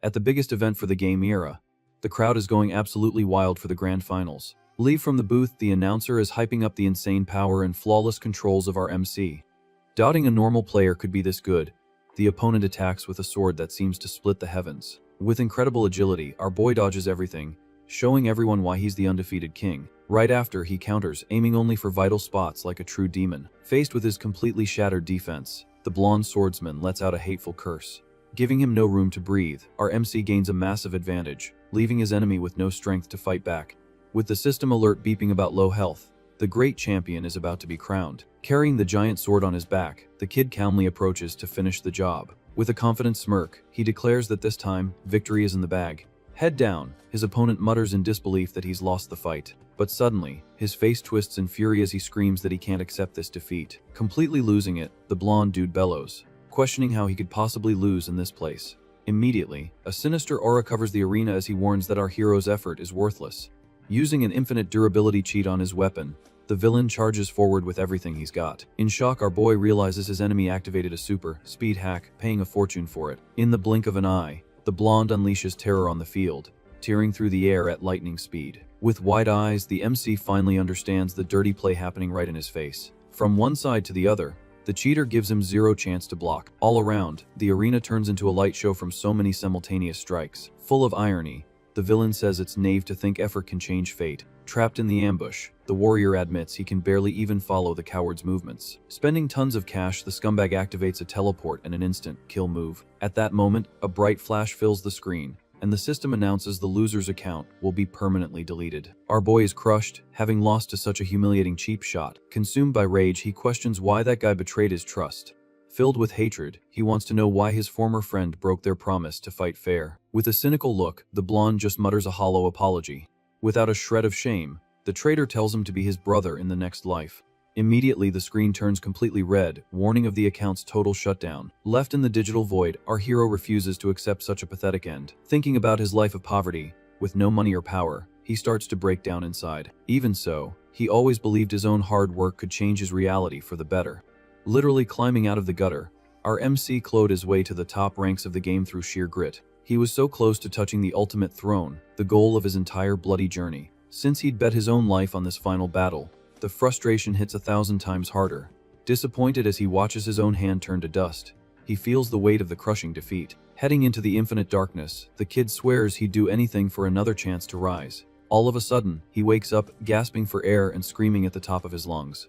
At the biggest event for the game era, the crowd is going absolutely wild for the grand finals. Live from the booth, the announcer is hyping up the insane power and flawless controls of our MC. Doubting a normal player could be this good, the opponent attacks with a sword that seems to split the heavens. With incredible agility, our boy dodges everything, showing everyone why he's the undefeated king. Right after, he counters, aiming only for vital spots like a true demon. Faced with his completely shattered defense, the blonde swordsman lets out a hateful curse. Giving him no room to breathe, our MC gains a massive advantage, leaving his enemy with no strength to fight back. With the system alert beeping about low health, the great champion is about to be crowned. Carrying the giant sword on his back, the kid calmly approaches to finish the job. With a confident smirk, he declares that this time, victory is in the bag. Head down, his opponent mutters in disbelief that he's lost the fight. But suddenly, his face twists in fury as he screams that he can't accept this defeat. Completely losing it, the blonde dude bellows, questioning how he could possibly lose in this place. Immediately, a sinister aura covers the arena as he warns that our hero's effort is worthless. Using an infinite durability cheat on his weapon, the villain charges forward with everything he's got. In shock, our boy realizes his enemy activated a super speed hack, paying a fortune for it. In the blink of an eye, the blonde unleashes terror on the field, tearing through the air at lightning speed. With wide eyes, the MC finally understands the dirty play happening right in his face. From one side to the other, the cheater gives him zero chance to block. All around, the arena turns into a light show from so many simultaneous strikes. Full of irony, the villain says it's naive to think effort can change fate. Trapped in the ambush, the warrior admits he can barely even follow the coward's movements. Spending tons of cash, the scumbag activates a teleport and an instant kill move. At that moment, a bright flash fills the screen, and the system announces the loser's account will be permanently deleted. Our boy is crushed, having lost to such a humiliating cheap shot. Consumed by rage, he questions why that guy betrayed his trust. Filled with hatred, he wants to know why his former friend broke their promise to fight fair. With a cynical look, the blonde just mutters a hollow apology. Without a shred of shame, the traitor tells him to be his brother in the next life. Immediately, the screen turns completely red, warning of the account's total shutdown. Left in the digital void, our hero refuses to accept such a pathetic end. Thinking about his life of poverty, with no money or power, he starts to break down inside. Even so, he always believed his own hard work could change his reality for the better. Literally climbing out of the gutter, our MC clawed his way to the top ranks of the game through sheer grit. He was so close to touching the ultimate throne, the goal of his entire bloody journey. Since he'd bet his own life on this final battle, the frustration hits 1,000 times harder. Disappointed as he watches his own hand turn to dust, he feels the weight of the crushing defeat. Heading into the infinite darkness, the kid swears he'd do anything for another chance to rise. All of a sudden, he wakes up, gasping for air and screaming at the top of his lungs.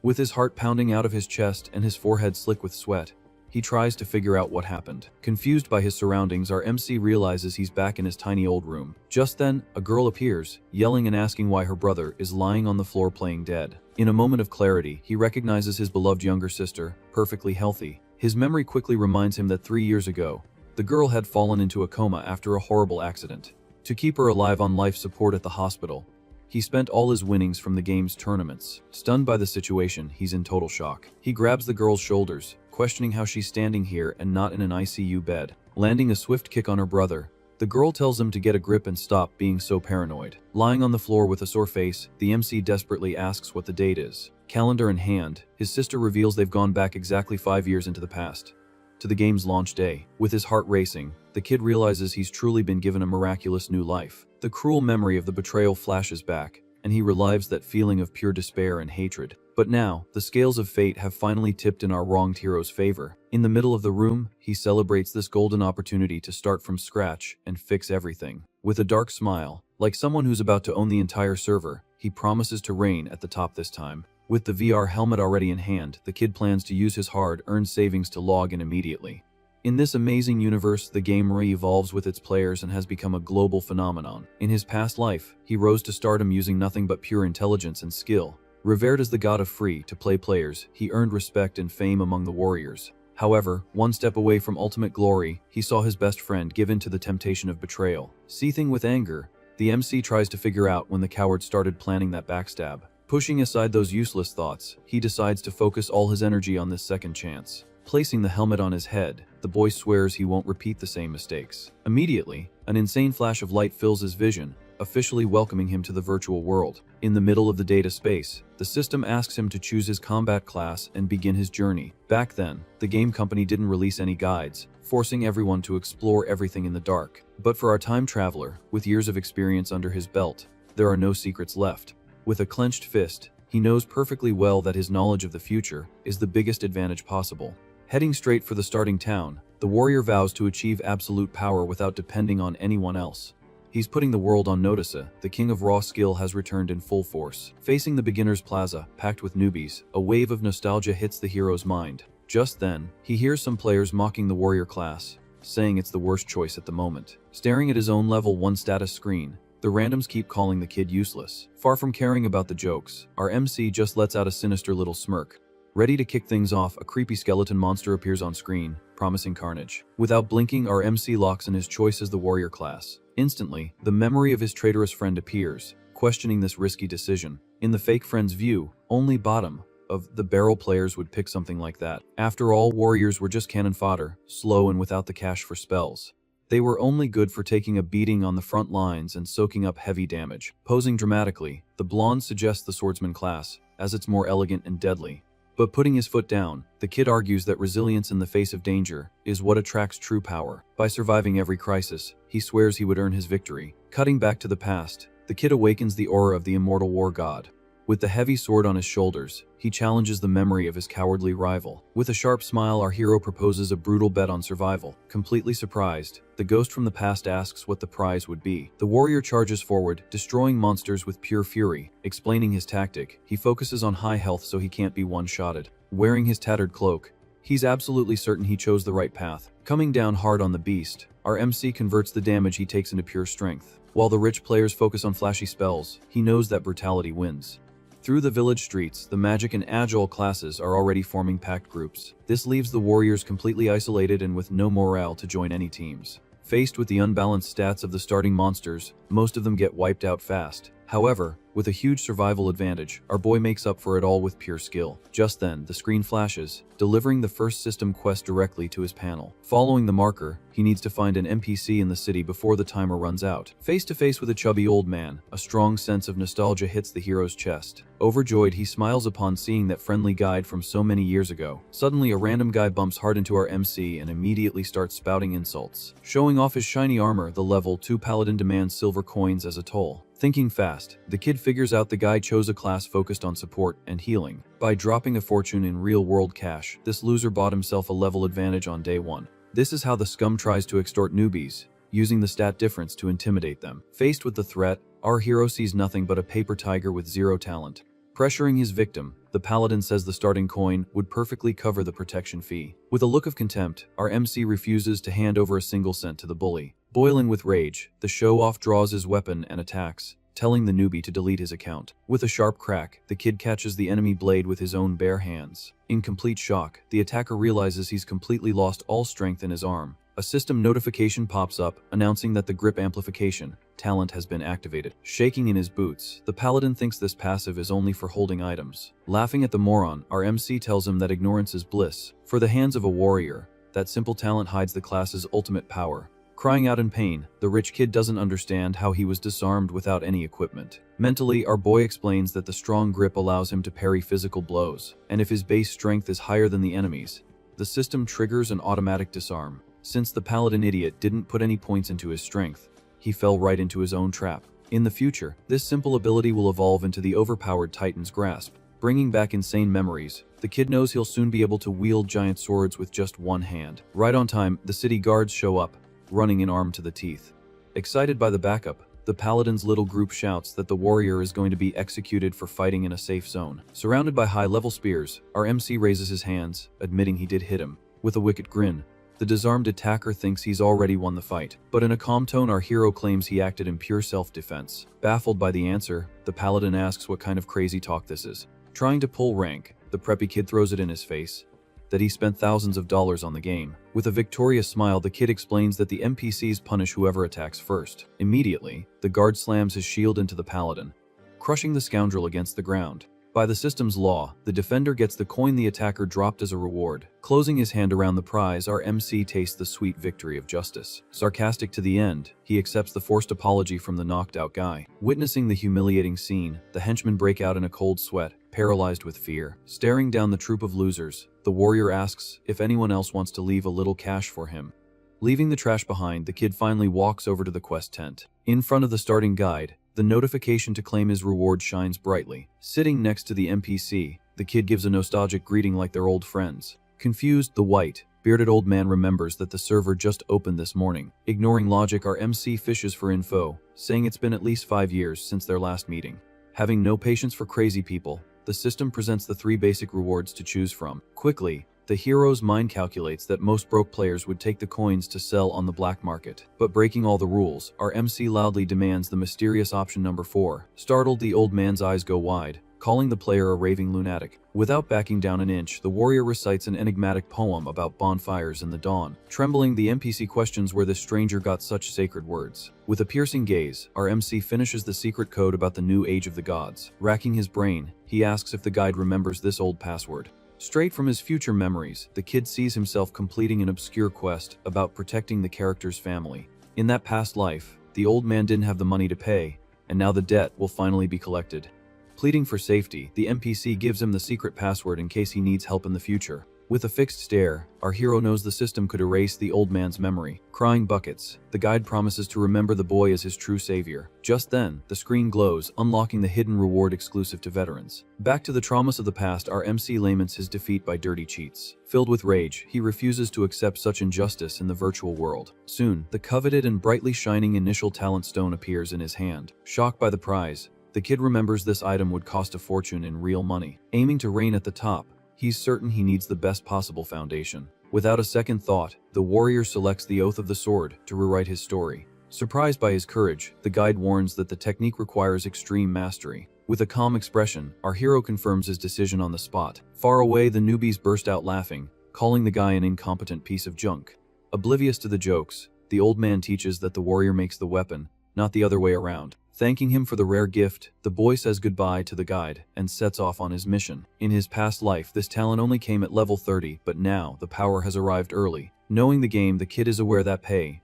With his heart pounding out of his chest and his forehead slick with sweat, he tries to figure out what happened. Confused by his surroundings, our MC realizes he's back in his tiny old room. Just then, a girl appears, yelling and asking why her brother is lying on the floor playing dead. In a moment of clarity, he recognizes his beloved younger sister, perfectly healthy. His memory quickly reminds him that 3 years ago, the girl had fallen into a coma after a horrible accident. To keep her alive on life support at the hospital, he spent all his winnings from the game's tournaments. Stunned by the situation, he's in total shock. He grabs the girl's shoulders, questioning how she's standing here and not in an ICU bed. Landing a swift kick on her brother, the girl tells him to get a grip and stop being so paranoid. Lying on the floor with a sore face, the MC desperately asks what the date is. Calendar in hand, his sister reveals they've gone back exactly 5 years into the past, to the game's launch day. With his heart racing, the kid realizes he's truly been given a miraculous new life. The cruel memory of the betrayal flashes back, and he relives that feeling of pure despair and hatred. But now, the scales of fate have finally tipped in our wronged hero's favor. In the middle of the room, he celebrates this golden opportunity to start from scratch and fix everything. With a dark smile, like someone who's about to own the entire server, he promises to reign at the top this time. With the VR helmet already in hand, the kid plans to use his hard-earned savings to log in immediately. In this amazing universe, the game re-evolves with its players and has become a global phenomenon. In his past life, he rose to stardom using nothing but pure intelligence and skill. Revered as the god of free-to-play players, he earned respect and fame among the warriors. However, one step away from ultimate glory, he saw his best friend give in to the temptation of betrayal. Seething with anger, the MC tries to figure out when the coward started planning that backstab. Pushing aside those useless thoughts, he decides to focus all his energy on this second chance. Placing the helmet on his head, the boy swears he won't repeat the same mistakes. Immediately, an insane flash of light fills his vision, officially welcoming him to the virtual world. In the middle of the data space, the system asks him to choose his combat class and begin his journey. Back then, the game company didn't release any guides, forcing everyone to explore everything in the dark. But for our time traveler, with years of experience under his belt, there are no secrets left. With a clenched fist, he knows perfectly well that his knowledge of the future is the biggest advantage possible. Heading straight for the starting town, the warrior vows to achieve absolute power without depending on anyone else. He's putting the world on notice. The king of raw skill has returned in full force. Facing the beginner's plaza, packed with newbies, a wave of nostalgia hits the hero's mind. Just then, he hears some players mocking the warrior class, saying it's the worst choice at the moment. Staring at his own level 1 status screen, the randoms keep calling the kid useless. Far from caring about the jokes, our MC just lets out a sinister little smirk. Ready to kick things off, a creepy skeleton monster appears on screen, promising carnage. Without blinking, our MC locks in his choice as the warrior class. Instantly, the memory of his traitorous friend appears, questioning this risky decision. In the fake friend's view, only bottom of the barrel players would pick something like that. After all, warriors were just cannon fodder, slow and without the cash for spells. They were only good for taking a beating on the front lines and soaking up heavy damage. Posing dramatically, the blonde suggests the swordsman class, as it's more elegant and deadly. But putting his foot down, the kid argues that resilience in the face of danger is what attracts true power. By surviving every crisis, he swears he would earn his victory. Cutting back to the past, the kid awakens the aura of the immortal war god. With the heavy sword on his shoulders, he challenges the memory of his cowardly rival. With a sharp smile, our hero proposes a brutal bet on survival. Completely surprised, the ghost from the past asks what the prize would be. The warrior charges forward, destroying monsters with pure fury. Explaining his tactic, he focuses on high health so he can't be one-shotted. Wearing his tattered cloak, he's absolutely certain he chose the right path. Coming down hard on the beast, our MC converts the damage he takes into pure strength. While the rich players focus on flashy spells, he knows that brutality wins. Through the village streets, the magic and agile classes are already forming packed groups. This leaves the warriors completely isolated and with no morale to join any teams. Faced with the unbalanced stats of the starting monsters, most of them get wiped out fast. However, with a huge survival advantage, our boy makes up for it all with pure skill. Just then, the screen flashes, delivering the first system quest directly to his panel. Following the marker, he needs to find an NPC in the city before the timer runs out. Face to face with a chubby old man, a strong sense of nostalgia hits the hero's chest. Overjoyed, he smiles upon seeing that friendly guide from so many years ago. Suddenly, a random guy bumps hard into our MC and immediately starts spouting insults. Showing off his shiny armor, the level 2 paladin demands silver coins as a toll. Thinking fast, the kid figures out the guy chose a class focused on support and healing. By dropping a fortune in real-world cash, this loser bought himself a level advantage on day 1. This is how the scum tries to extort newbies, using the stat difference to intimidate them. Faced with the threat, our hero sees nothing but a paper tiger with 0 talent. Pressuring his victim, the paladin says the starting coin would perfectly cover the protection fee. With a look of contempt, our MC refuses to hand over a single cent to the bully. Boiling with rage, the show-off draws his weapon and attacks, telling the newbie to delete his account. With a sharp crack, the kid catches the enemy blade with his own bare hands. In complete shock, the attacker realizes he's completely lost all strength in his arm. A system notification pops up, announcing that the grip amplification talent has been activated. Shaking in his boots, the paladin thinks this passive is only for holding items. Laughing at the moron, our MC tells him that ignorance is bliss. For the hands of a warrior, that simple talent hides the class's ultimate power. Crying out in pain, the rich kid doesn't understand how he was disarmed without any equipment. Mentally, our boy explains that the strong grip allows him to parry physical blows, and if his base strength is higher than the enemy's, the system triggers an automatic disarm. Since the paladin idiot didn't put any points into his strength, he fell right into his own trap. In the future, this simple ability will evolve into the overpowered Titan's grasp. Bringing back insane memories, the kid knows he'll soon be able to wield giant swords with just one hand. Right on time, the city guards show up, running in armed to the teeth. Excited by the backup, the paladin's little group shouts that the warrior is going to be executed for fighting in a safe zone. Surrounded by high-level spears, our MC raises his hands, admitting he did hit him. With a wicked grin, the disarmed attacker thinks he's already won the fight. But in a calm tone, our hero claims he acted in pure self-defense. Baffled by the answer, the paladin asks what kind of crazy talk this is. Trying to pull rank, the preppy kid throws it in his face that he spent thousands of dollars on the game. With a victorious smile, the kid explains that the NPCs punish whoever attacks first. Immediately, the guard slams his shield into the paladin, crushing the scoundrel against the ground. By the system's law, the defender gets the coin the attacker dropped as a reward. Closing his hand around the prize, our MC tastes the sweet victory of justice. Sarcastic to the end, he accepts the forced apology from the knocked out guy. Witnessing the humiliating scene, the henchmen break out in a cold sweat, paralyzed with fear. Staring down the troop of losers, the warrior asks if anyone else wants to leave a little cash for him. Leaving the trash behind, the kid finally walks over to the quest tent. In front of the starting guide, the notification to claim his reward shines brightly. Sitting next to the NPC, the kid gives a nostalgic greeting like they're old friends. Confused, the white, bearded old man remembers that the server just opened this morning. Ignoring logic, our MC fishes for info, saying it's been at least 5 years since their last meeting. Having no patience for crazy people, the system presents the 3 basic rewards to choose from. Quickly, the hero's mind calculates that most broke players would take the coins to sell on the black market. But breaking all the rules, our MC loudly demands the mysterious option number 4. Startled, the old man's eyes go wide, calling the player a raving lunatic. Without backing down an inch, the warrior recites an enigmatic poem about bonfires in the dawn. Trembling, the NPC questions where the stranger got such sacred words. With a piercing gaze, our MC finishes the secret code about the new age of the gods. Racking his brain, he asks if the guide remembers this old password. Straight from his future memories, the kid sees himself completing an obscure quest about protecting the character's family. In that past life, the old man didn't have the money to pay, and now the debt will finally be collected. Pleading for safety, the NPC gives him the secret password in case he needs help in the future. With a fixed stare, our hero knows the system could erase the old man's memory. Crying buckets, the guide promises to remember the boy as his true savior. Just then, the screen glows, unlocking the hidden reward exclusive to veterans. Back to the traumas of the past, our MC laments his defeat by dirty cheats. Filled with rage, he refuses to accept such injustice in the virtual world. Soon, the coveted and brightly shining initial talent stone appears in his hand. Shocked by the prize, the kid remembers this item would cost a fortune in real money. Aiming to reign at the top, he's certain he needs the best possible foundation. Without a second thought, the warrior selects the Oath of the Sword to rewrite his story. Surprised by his courage, the guide warns that the technique requires extreme mastery. With a calm expression, our hero confirms his decision on the spot. Far away, the newbies burst out laughing, calling the guy an incompetent piece of junk. Oblivious to the jokes, the old man teaches that the warrior makes the weapon, not the other way around. Thanking him for the rare gift, the boy says goodbye to the guide and sets off on his mission. In his past life, this talent only came at level 30, but now the power has arrived early. Knowing the game, the kid is aware that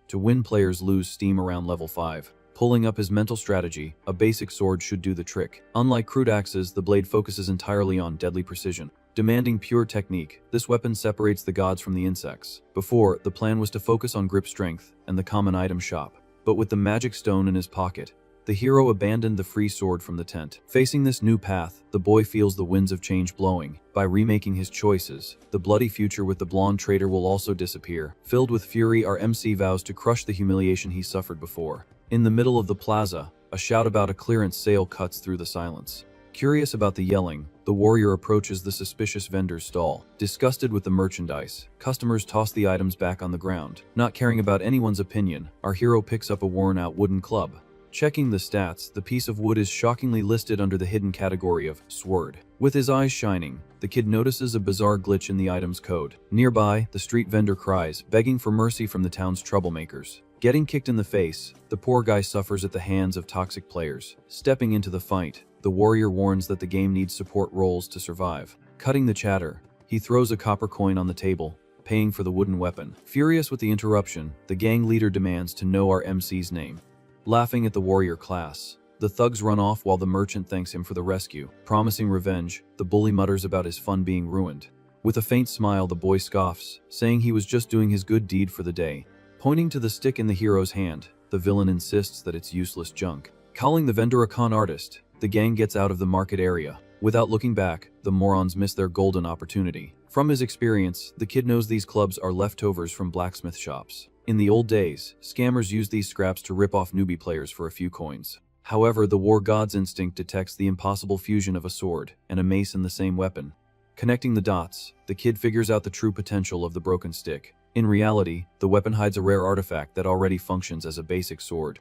to win players lose steam around level 5. Pulling up his mental strategy, a basic sword should do the trick. Unlike crude axes, the blade focuses entirely on deadly precision. Demanding pure technique, this weapon separates the gods from the insects. Before, the plan was to focus on grip strength and the common item shop. But with the magic stone in his pocket, the hero abandoned the free sword from the tent. Facing this new path, the boy feels the winds of change blowing. By remaking his choices, the bloody future with the blonde traitor will also disappear. Filled with fury, our MC vows to crush the humiliation he suffered before. In the middle of the plaza, a shout about a clearance sale cuts through the silence. Curious about the yelling, the warrior approaches the suspicious vendor's stall. Disgusted with the merchandise, customers toss the items back on the ground. Not caring about anyone's opinion, our hero picks up a worn-out wooden club. Checking the stats, the piece of wood is shockingly listed under the hidden category of sword. With his eyes shining, the kid notices a bizarre glitch in the item's code. Nearby, the street vendor cries, begging for mercy from the town's troublemakers. Getting kicked in the face, the poor guy suffers at the hands of toxic players. Stepping into the fight, the warrior warns that the game needs support roles to survive. Cutting the chatter, he throws a copper coin on the table, paying for the wooden weapon. Furious with the interruption, the gang leader demands to know our MC's name. Laughing at the warrior class, the thugs run off while the merchant thanks him for the rescue. Promising revenge, the bully mutters about his fun being ruined. With a faint smile, the boy scoffs, saying he was just doing his good deed for the day. Pointing to the stick in the hero's hand, the villain insists that it's useless junk. Calling the vendor a con artist, the gang gets out of the market area. Without looking back, the morons miss their golden opportunity. From his experience, the kid knows these clubs are leftovers from blacksmith shops. In the old days, scammers used these scraps to rip off newbie players for a few coins. However, the war god's instinct detects the impossible fusion of a sword and a mace in the same weapon. Connecting the dots, the kid figures out the true potential of the broken stick. In reality, the weapon hides a rare artifact that already functions as a basic sword.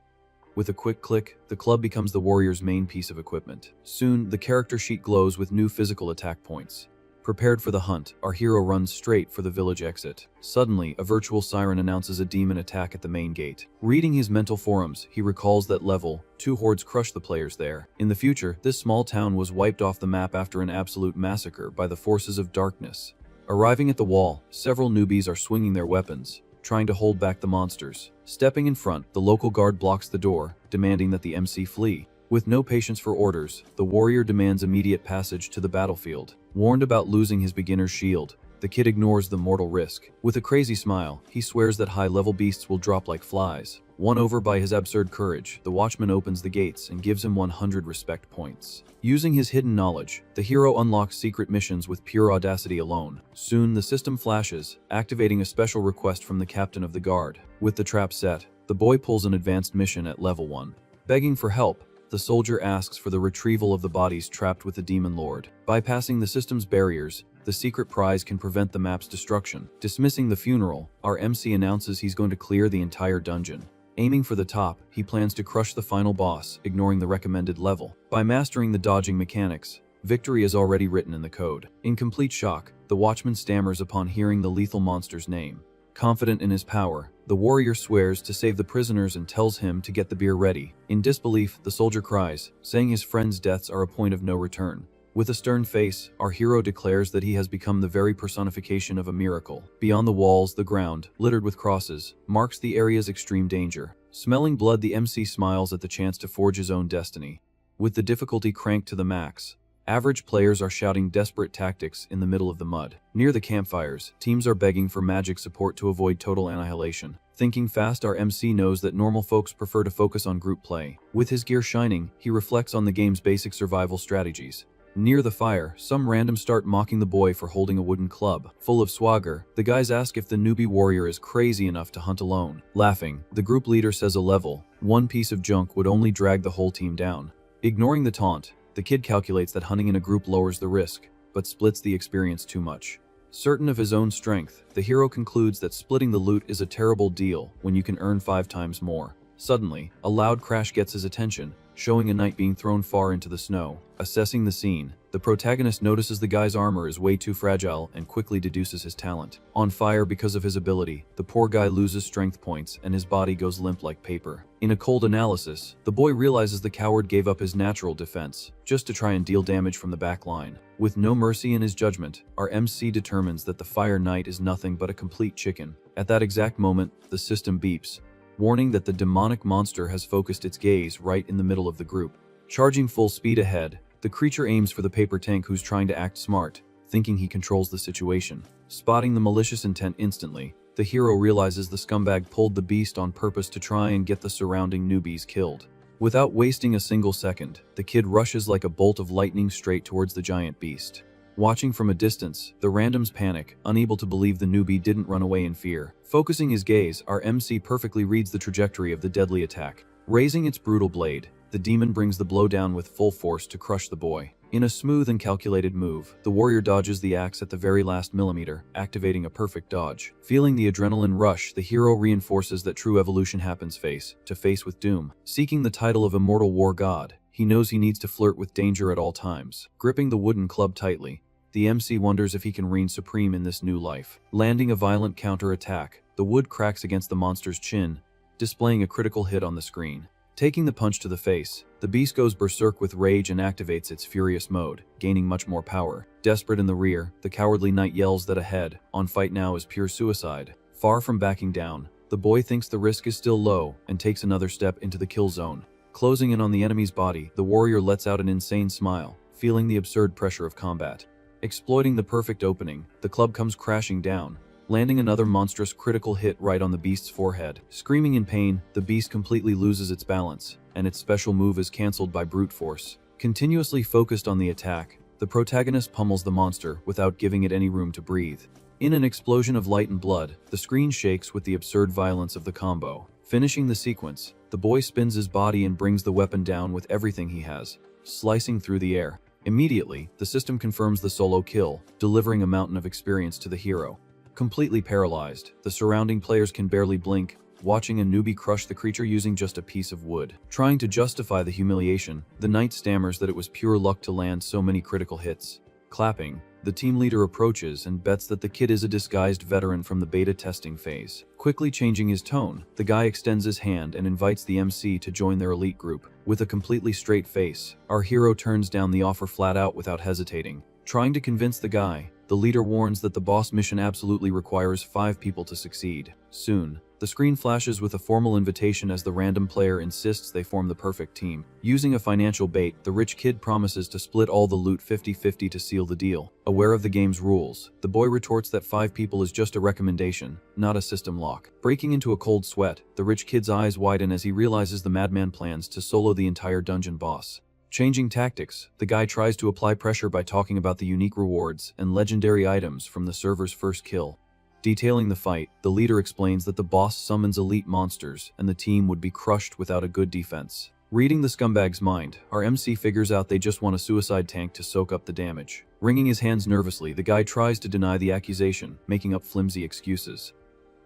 With a quick click, the club becomes the warrior's main piece of equipment. Soon, the character sheet glows with new physical attack points. Prepared for the hunt, our hero runs straight for the village exit. Suddenly, a virtual siren announces a demon attack at the main gate. Reading his mental forums, he recalls that level 2 hordes crushed the players there. In the future, this small town was wiped off the map after an absolute massacre by the forces of darkness. Arriving at the wall, several newbies are swinging their weapons, trying to hold back the monsters. Stepping in front, the local guard blocks the door, demanding that the MC flee. With no patience for orders, the warrior demands immediate passage to the battlefield. Warned about losing his beginner's shield, the kid ignores the mortal risk. With a crazy smile, he swears that high-level beasts will drop like flies. Won over by his absurd courage, the watchman opens the gates and gives him 100 respect points. Using his hidden knowledge, the hero unlocks secret missions with pure audacity alone. Soon, the system flashes, activating a special request from the captain of the guard. With the trap set, the boy pulls an advanced mission at level 1. Begging for help, the soldier asks for the retrieval of the bodies trapped with the demon lord. Bypassing the system's barriers, the secret prize can prevent the map's destruction. Dismissing the funeral, our MC announces he's going to clear the entire dungeon. Aiming for the top, he plans to crush the final boss, ignoring the recommended level. By mastering the dodging mechanics, victory is already written in the code. In complete shock, the watchman stammers upon hearing the lethal monster's name. Confident in his power, the warrior swears to save the prisoners and tells him to get the beer ready. In disbelief, the soldier cries, saying his friends' deaths are a point of no return. With a stern face, our hero declares that he has become the very personification of a miracle. Beyond the walls, the ground, littered with crosses, marks the area's extreme danger. Smelling blood, the MC smiles at the chance to forge his own destiny. With the difficulty cranked to the max, average players are shouting desperate tactics in the middle of the mud. Near the campfires, teams are begging for magic support to avoid total annihilation. Thinking fast, our MC knows that normal folks prefer to focus on group play. With his gear shining, he reflects on the game's basic survival strategies. Near the fire, some randoms start mocking the boy for holding a wooden club. Full of swagger, the guys ask if the newbie warrior is crazy enough to hunt alone. Laughing, the group leader says a level 1 piece of junk would only drag the whole team down. Ignoring the taunt, the kid calculates that hunting in a group lowers the risk, but splits the experience too much. Certain of his own strength, the hero concludes that splitting the loot is a terrible deal when you can earn 5 times more. Suddenly, a loud crash gets his attention, showing a knight being thrown far into the snow. Assessing the scene, the protagonist notices the guy's armor is way too fragile and quickly deduces his talent. On fire because of his ability, the poor guy loses strength points and his body goes limp like paper. In a cold analysis, the boy realizes the coward gave up his natural defense, just to try and deal damage from the back line. With no mercy in his judgment, our MC determines that the fire knight is nothing but a complete chicken. At that exact moment, the system beeps, warning that the demonic monster has focused its gaze right in the middle of the group. Charging full speed ahead, the creature aims for the paper tank who's trying to act smart, thinking he controls the situation. Spotting the malicious intent instantly, the hero realizes the scumbag pulled the beast on purpose to try and get the surrounding newbies killed. Without wasting a single second, the kid rushes like a bolt of lightning straight towards the giant beast. Watching from a distance, the randoms panic, unable to believe the newbie didn't run away in fear. Focusing his gaze, our MC perfectly reads the trajectory of the deadly attack. Raising its brutal blade, the demon brings the blow down with full force to crush the boy. In a smooth and calculated move, the warrior dodges the axe at the very last millimeter, activating a perfect dodge. Feeling the adrenaline rush, the hero reinforces that true evolution happens face to face with doom. Seeking the title of immortal war god, he knows he needs to flirt with danger at all times. Gripping the wooden club tightly, the MC wonders if he can reign supreme in this new life. Landing a violent counter-attack, the wood cracks against the monster's chin, displaying a critical hit on the screen. Taking the punch to the face, the beast goes berserk with rage and activates its furious mode, gaining much more power. Desperate in the rear, the cowardly knight yells that ahead, on fight now is pure suicide. Far from backing down, the boy thinks the risk is still low and takes another step into the kill zone. Closing in on the enemy's body, the warrior lets out an insane smile, feeling the absurd pressure of combat. Exploiting the perfect opening, the club comes crashing down, landing another monstrous critical hit right on the beast's forehead. Screaming in pain, the beast completely loses its balance, and its special move is cancelled by brute force. Continuously focused on the attack, the protagonist pummels the monster without giving it any room to breathe. In an explosion of light and blood, the screen shakes with the absurd violence of the combo. Finishing the sequence, the boy spins his body and brings the weapon down with everything he has, slicing through the air. Immediately, the system confirms the solo kill, delivering a mountain of experience to the hero. Completely paralyzed, the surrounding players can barely blink, watching a newbie crush the creature using just a piece of wood. Trying to justify the humiliation, the knight stammers that it was pure luck to land so many critical hits. Clapping, the team leader approaches and bets that the kid is a disguised veteran from the beta testing phase. Quickly changing his tone, the guy extends his hand and invites the MC to join their elite group. With a completely straight face, our hero turns down the offer flat out without hesitating. Trying to convince the guy, the leader warns that the boss mission absolutely requires 5 people to succeed. Soon, the screen flashes with a formal invitation as the random player insists they form the perfect team. Using a financial bait, the rich kid promises to split all the loot 50-50 to seal the deal. Aware of the game's rules, the boy retorts that 5 people is just a recommendation, not a system lock. Breaking into a cold sweat, the rich kid's eyes widen as he realizes the madman plans to solo the entire dungeon boss. Changing tactics, the guy tries to apply pressure by talking about the unique rewards and legendary items from the server's first kill. Detailing the fight, the leader explains that the boss summons elite monsters and the team would be crushed without a good defense. Reading the scumbag's mind, our MC figures out they just want a suicide tank to soak up the damage. Wringing his hands nervously, the guy tries to deny the accusation, making up flimsy excuses.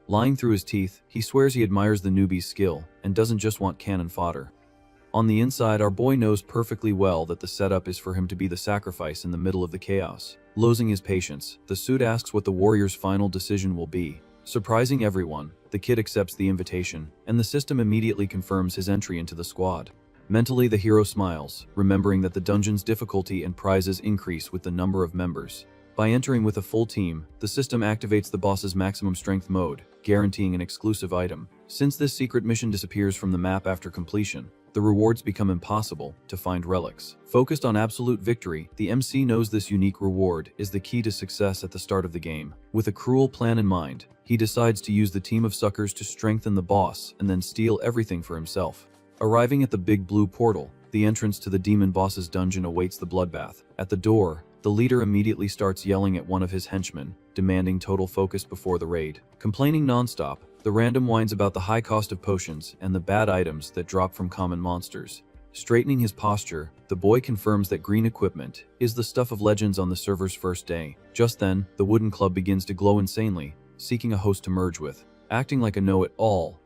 Lying through his teeth, he swears he admires the newbie's skill and doesn't just want cannon fodder. On the inside, our boy knows perfectly well that the setup is for him to be the sacrifice in the middle of the chaos. Losing his patience, the suit asks what the warrior's final decision will be. Surprising everyone, the kid accepts the invitation, and the system immediately confirms his entry into the squad. Mentally, the hero smiles, remembering that the dungeon's difficulty and prizes increase with the number of members. By entering with a full team, the system activates the boss's maximum strength mode, guaranteeing an exclusive item. Since this secret mission disappears from the map after completion, the rewards become impossible to find relics. Focused on absolute victory, the MC knows this unique reward is the key to success at the start of the game. With a cruel plan in mind, he decides to use the team of suckers to strengthen the boss and then steal everything for himself. Arriving at the big blue portal, the entrance to the demon boss's dungeon awaits the bloodbath. At the door, the leader immediately starts yelling at one of his henchmen, demanding total focus before the raid. Complaining nonstop, the random whines about the high cost of potions and the bad items that drop from common monsters. Straightening his posture, the boy confirms that green equipment is the stuff of legends on the server's first day. Just then, the wooden club begins to glow insanely, seeking a host to merge with. Acting like a know-it-all,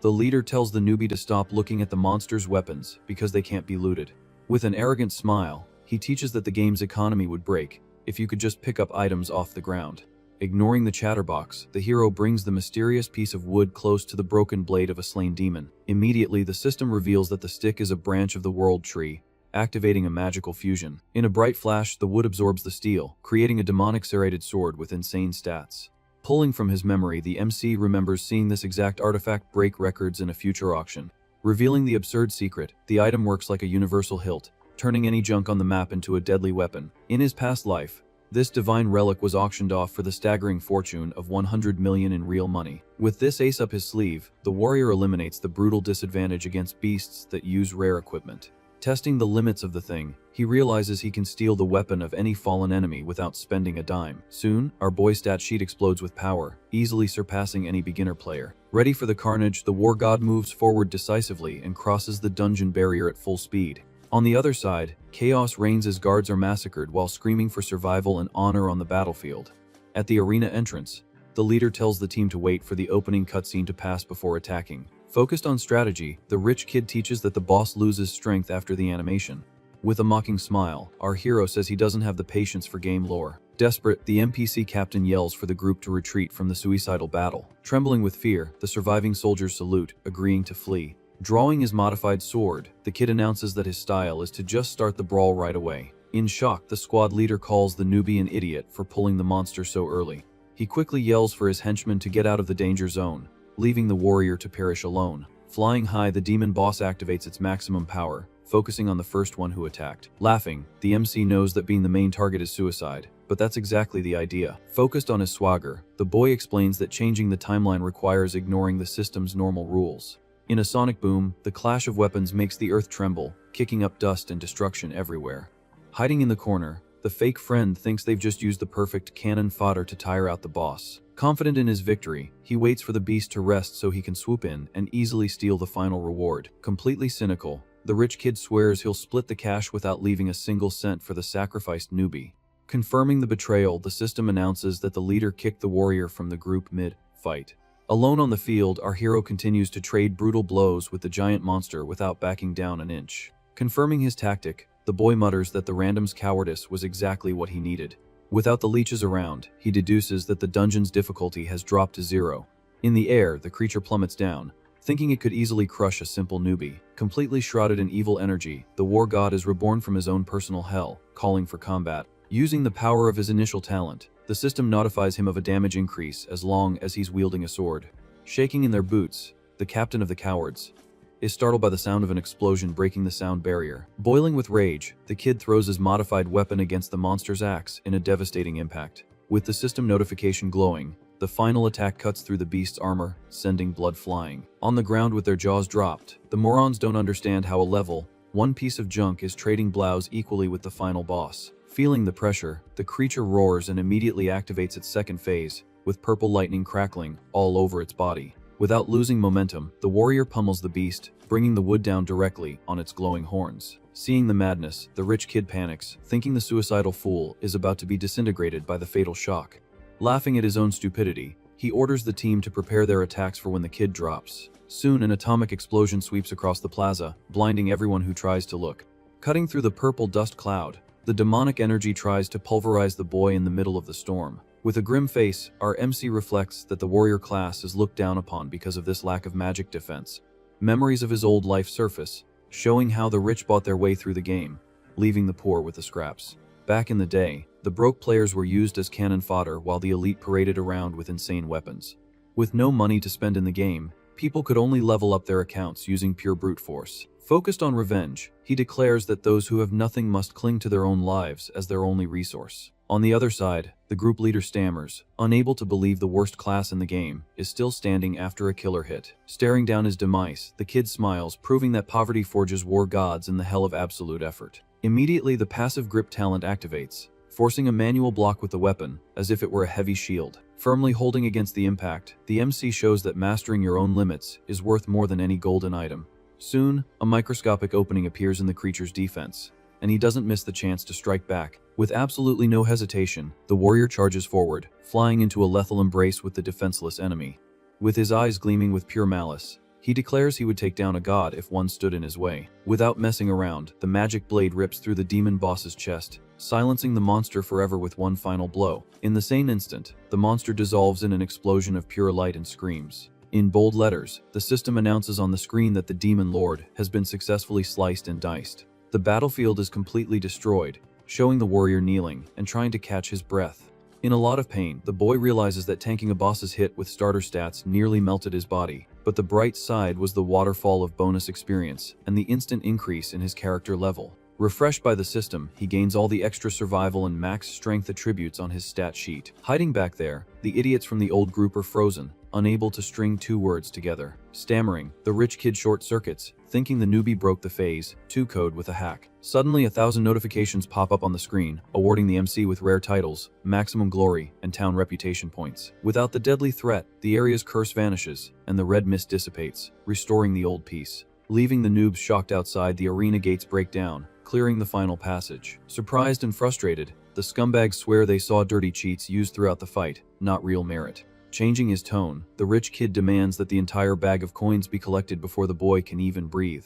the leader tells the newbie to stop looking at the monster's weapons because they can't be looted. With an arrogant smile, he teaches that the game's economy would break if you could just pick up items off the ground. Ignoring the chatterbox, the hero brings the mysterious piece of wood close to the broken blade of a slain demon. Immediately, the system reveals that the stick is a branch of the world tree, activating a magical fusion. In a bright flash, the wood absorbs the steel, creating a demonic serrated sword with insane stats. Pulling from his memory, the MC remembers seeing this exact artifact break records in a future auction. Revealing the absurd secret, the item works like a universal hilt, turning any junk on the map into a deadly weapon. In his past life, this divine relic was auctioned off for the staggering fortune of 100 million in real money. With this ace up his sleeve, the warrior eliminates the brutal disadvantage against beasts that use rare equipment. Testing the limits of the thing, he realizes he can steal the weapon of any fallen enemy without spending a dime. Soon, our boy's stat sheet explodes with power, easily surpassing any beginner player. Ready for the carnage, the war god moves forward decisively and crosses the dungeon barrier at full speed. On the other side, chaos reigns as guards are massacred while screaming for survival and honor on the battlefield. At the arena entrance, the leader tells the team to wait for the opening cutscene to pass before attacking. Focused on strategy, the rich kid teaches that the boss loses strength after the animation. With a mocking smile, our hero says he doesn't have the patience for game lore. Desperate, the NPC captain yells for the group to retreat from the suicidal battle. Trembling with fear, the surviving soldiers salute, agreeing to flee. Drawing his modified sword, the kid announces that his style is to just start the brawl right away. In shock, the squad leader calls the newbie an idiot for pulling the monster so early. He quickly yells for his henchmen to get out of the danger zone, leaving the warrior to perish alone. Flying high, the demon boss activates its maximum power, focusing on the first one who attacked. Laughing, the MC knows that being the main target is suicide, but that's exactly the idea. Focused on his swagger, the boy explains that changing the timeline requires ignoring the system's normal rules. In a sonic boom, the clash of weapons makes the earth tremble, kicking up dust and destruction everywhere. Hiding in the corner, the fake friend thinks they've just used the perfect cannon fodder to tire out the boss. Confident in his victory, he waits for the beast to rest so he can swoop in and easily steal the final reward. Completely cynical, the rich kid swears he'll split the cash without leaving a single cent for the sacrificed newbie. Confirming the betrayal, the system announces that the leader kicked the warrior from the group mid-fight. Alone on the field, our hero continues to trade brutal blows with the giant monster without backing down an inch. Confirming his tactic, the boy mutters that the random's cowardice was exactly what he needed. Without the leeches around, he deduces that the dungeon's difficulty has dropped to 0. In the air, the creature plummets down, thinking it could easily crush a simple newbie. Completely shrouded in evil energy, the war god is reborn from his own personal hell, calling for combat. Using the power of his initial talent, the system notifies him of a damage increase as long as he's wielding a sword. Shaking in their boots, the captain of the cowards is startled by the sound of an explosion breaking the sound barrier. Boiling with rage, the kid throws his modified weapon against the monster's axe in a devastating impact. With the system notification glowing, the final attack cuts through the beast's armor, sending blood flying. On the ground with their jaws dropped, the morons don't understand how a level, one piece of junk is trading blows equally with the final boss. Feeling the pressure, the creature roars and immediately activates its second phase, with purple lightning crackling all over its body. Without losing momentum, the warrior pummels the beast, bringing the wood down directly on its glowing horns. Seeing the madness, the rich kid panics, thinking the suicidal fool is about to be disintegrated by the fatal shock. Laughing at his own stupidity, he orders the team to prepare their attacks for when the kid drops. Soon, an atomic explosion sweeps across the plaza, blinding everyone who tries to look. Cutting through the purple dust cloud, the demonic energy tries to pulverize the boy in the middle of the storm. With a grim face, our MC reflects that the warrior class is looked down upon because of this lack of magic defense. Memories of his old life surface, showing how the rich bought their way through the game, leaving the poor with the scraps. Back in the day, the broke players were used as cannon fodder while the elite paraded around with insane weapons. With no money to spend in the game, people could only level up their accounts using pure brute force. Focused on revenge, he declares that those who have nothing must cling to their own lives as their only resource. On the other side, the group leader stammers, unable to believe the worst class in the game is still standing after a killer hit. Staring down his demise, the kid smiles, proving that poverty forges war gods in the hell of absolute effort. Immediately, the passive grip talent activates, forcing a manual block with the weapon, as if it were a heavy shield. Firmly holding against the impact, the MC shows that mastering your own limits is worth more than any golden item. Soon, a microscopic opening appears in the creature's defense, and he doesn't miss the chance to strike back. With absolutely no hesitation, the warrior charges forward, flying into a lethal embrace with the defenseless enemy. With his eyes gleaming with pure malice, he declares he would take down a god if one stood in his way. Without messing around, the magic blade rips through the demon boss's chest, silencing the monster forever with one final blow. In the same instant, the monster dissolves in an explosion of pure light and screams. In bold letters, the system announces on the screen that the demon lord has been successfully sliced and diced. The battlefield is completely destroyed, showing the warrior kneeling and trying to catch his breath. In a lot of pain, the boy realizes that tanking a boss's hit with starter stats nearly melted his body, but the bright side was the waterfall of bonus experience and the instant increase in his character level. Refreshed by the system, he gains all the extra survival and max strength attributes on his stat sheet. Hiding back there, the idiots from the old group are frozen, unable to string two words together. Stammering, the rich kid short circuits, thinking the newbie broke the phase 2 code with a hack. Suddenly, 1,000 notifications pop up on the screen, awarding the MC with rare titles, maximum glory, and town reputation points. Without the deadly threat, the area's curse vanishes, and the red mist dissipates, restoring the old peace. Leaving the noobs shocked outside, the arena gates break down, clearing the final passage. Surprised and frustrated, the scumbags swear they saw dirty cheats used throughout the fight, not real merit. Changing his tone, the rich kid demands that the entire bag of coins be collected before the boy can even breathe.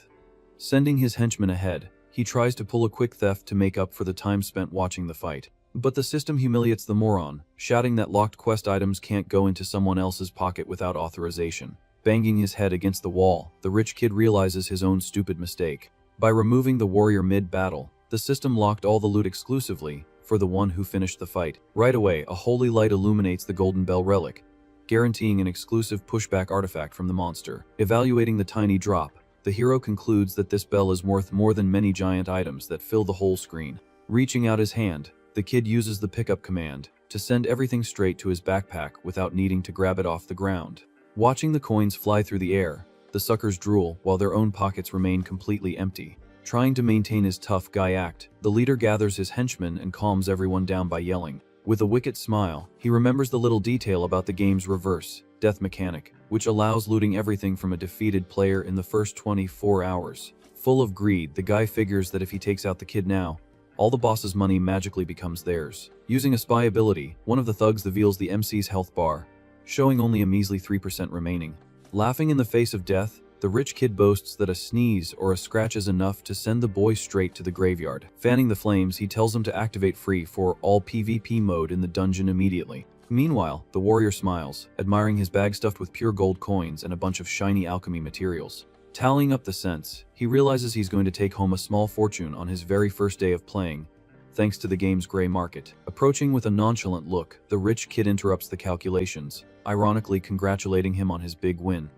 Sending his henchmen ahead, he tries to pull a quick theft to make up for the time spent watching the fight. But the system humiliates the moron, shouting that locked quest items can't go into someone else's pocket without authorization. Banging his head against the wall, the rich kid realizes his own stupid mistake. By removing the warrior mid-battle, the system locked all the loot exclusively for the one who finished the fight. Right away, a holy light illuminates the Golden Bell relic, guaranteeing an exclusive pushback artifact from the monster. Evaluating the tiny drop, the hero concludes that this bell is worth more than many giant items that fill the whole screen. Reaching out his hand, the kid uses the pickup command to send everything straight to his backpack without needing to grab it off the ground. Watching the coins fly through the air, the suckers drool while their own pockets remain completely empty. Trying to maintain his tough guy act, the leader gathers his henchmen and calms everyone down by yelling. With a wicked smile, he remembers the little detail about the game's reverse death mechanic, which allows looting everything from a defeated player in the first 24 hours. Full of greed, the guy figures that if he takes out the kid now, all the boss's money magically becomes theirs. Using a spy ability, one of the thugs reveals the MC's health bar, showing only a measly 3% remaining. Laughing in the face of death, The rich kid boasts that a sneeze or a scratch is enough to send the boy straight to the graveyard. Fanning the flames, he tells him to activate free for all PvP mode in the dungeon immediately. Meanwhile, the warrior smiles, admiring his bag stuffed with pure gold coins and a bunch of shiny alchemy materials. Tallying up the cents, he realizes he's going to take home a small fortune on his very first day of playing, thanks to the game's gray market. Approaching with a nonchalant look, the rich kid interrupts the calculations, ironically congratulating him on his big win.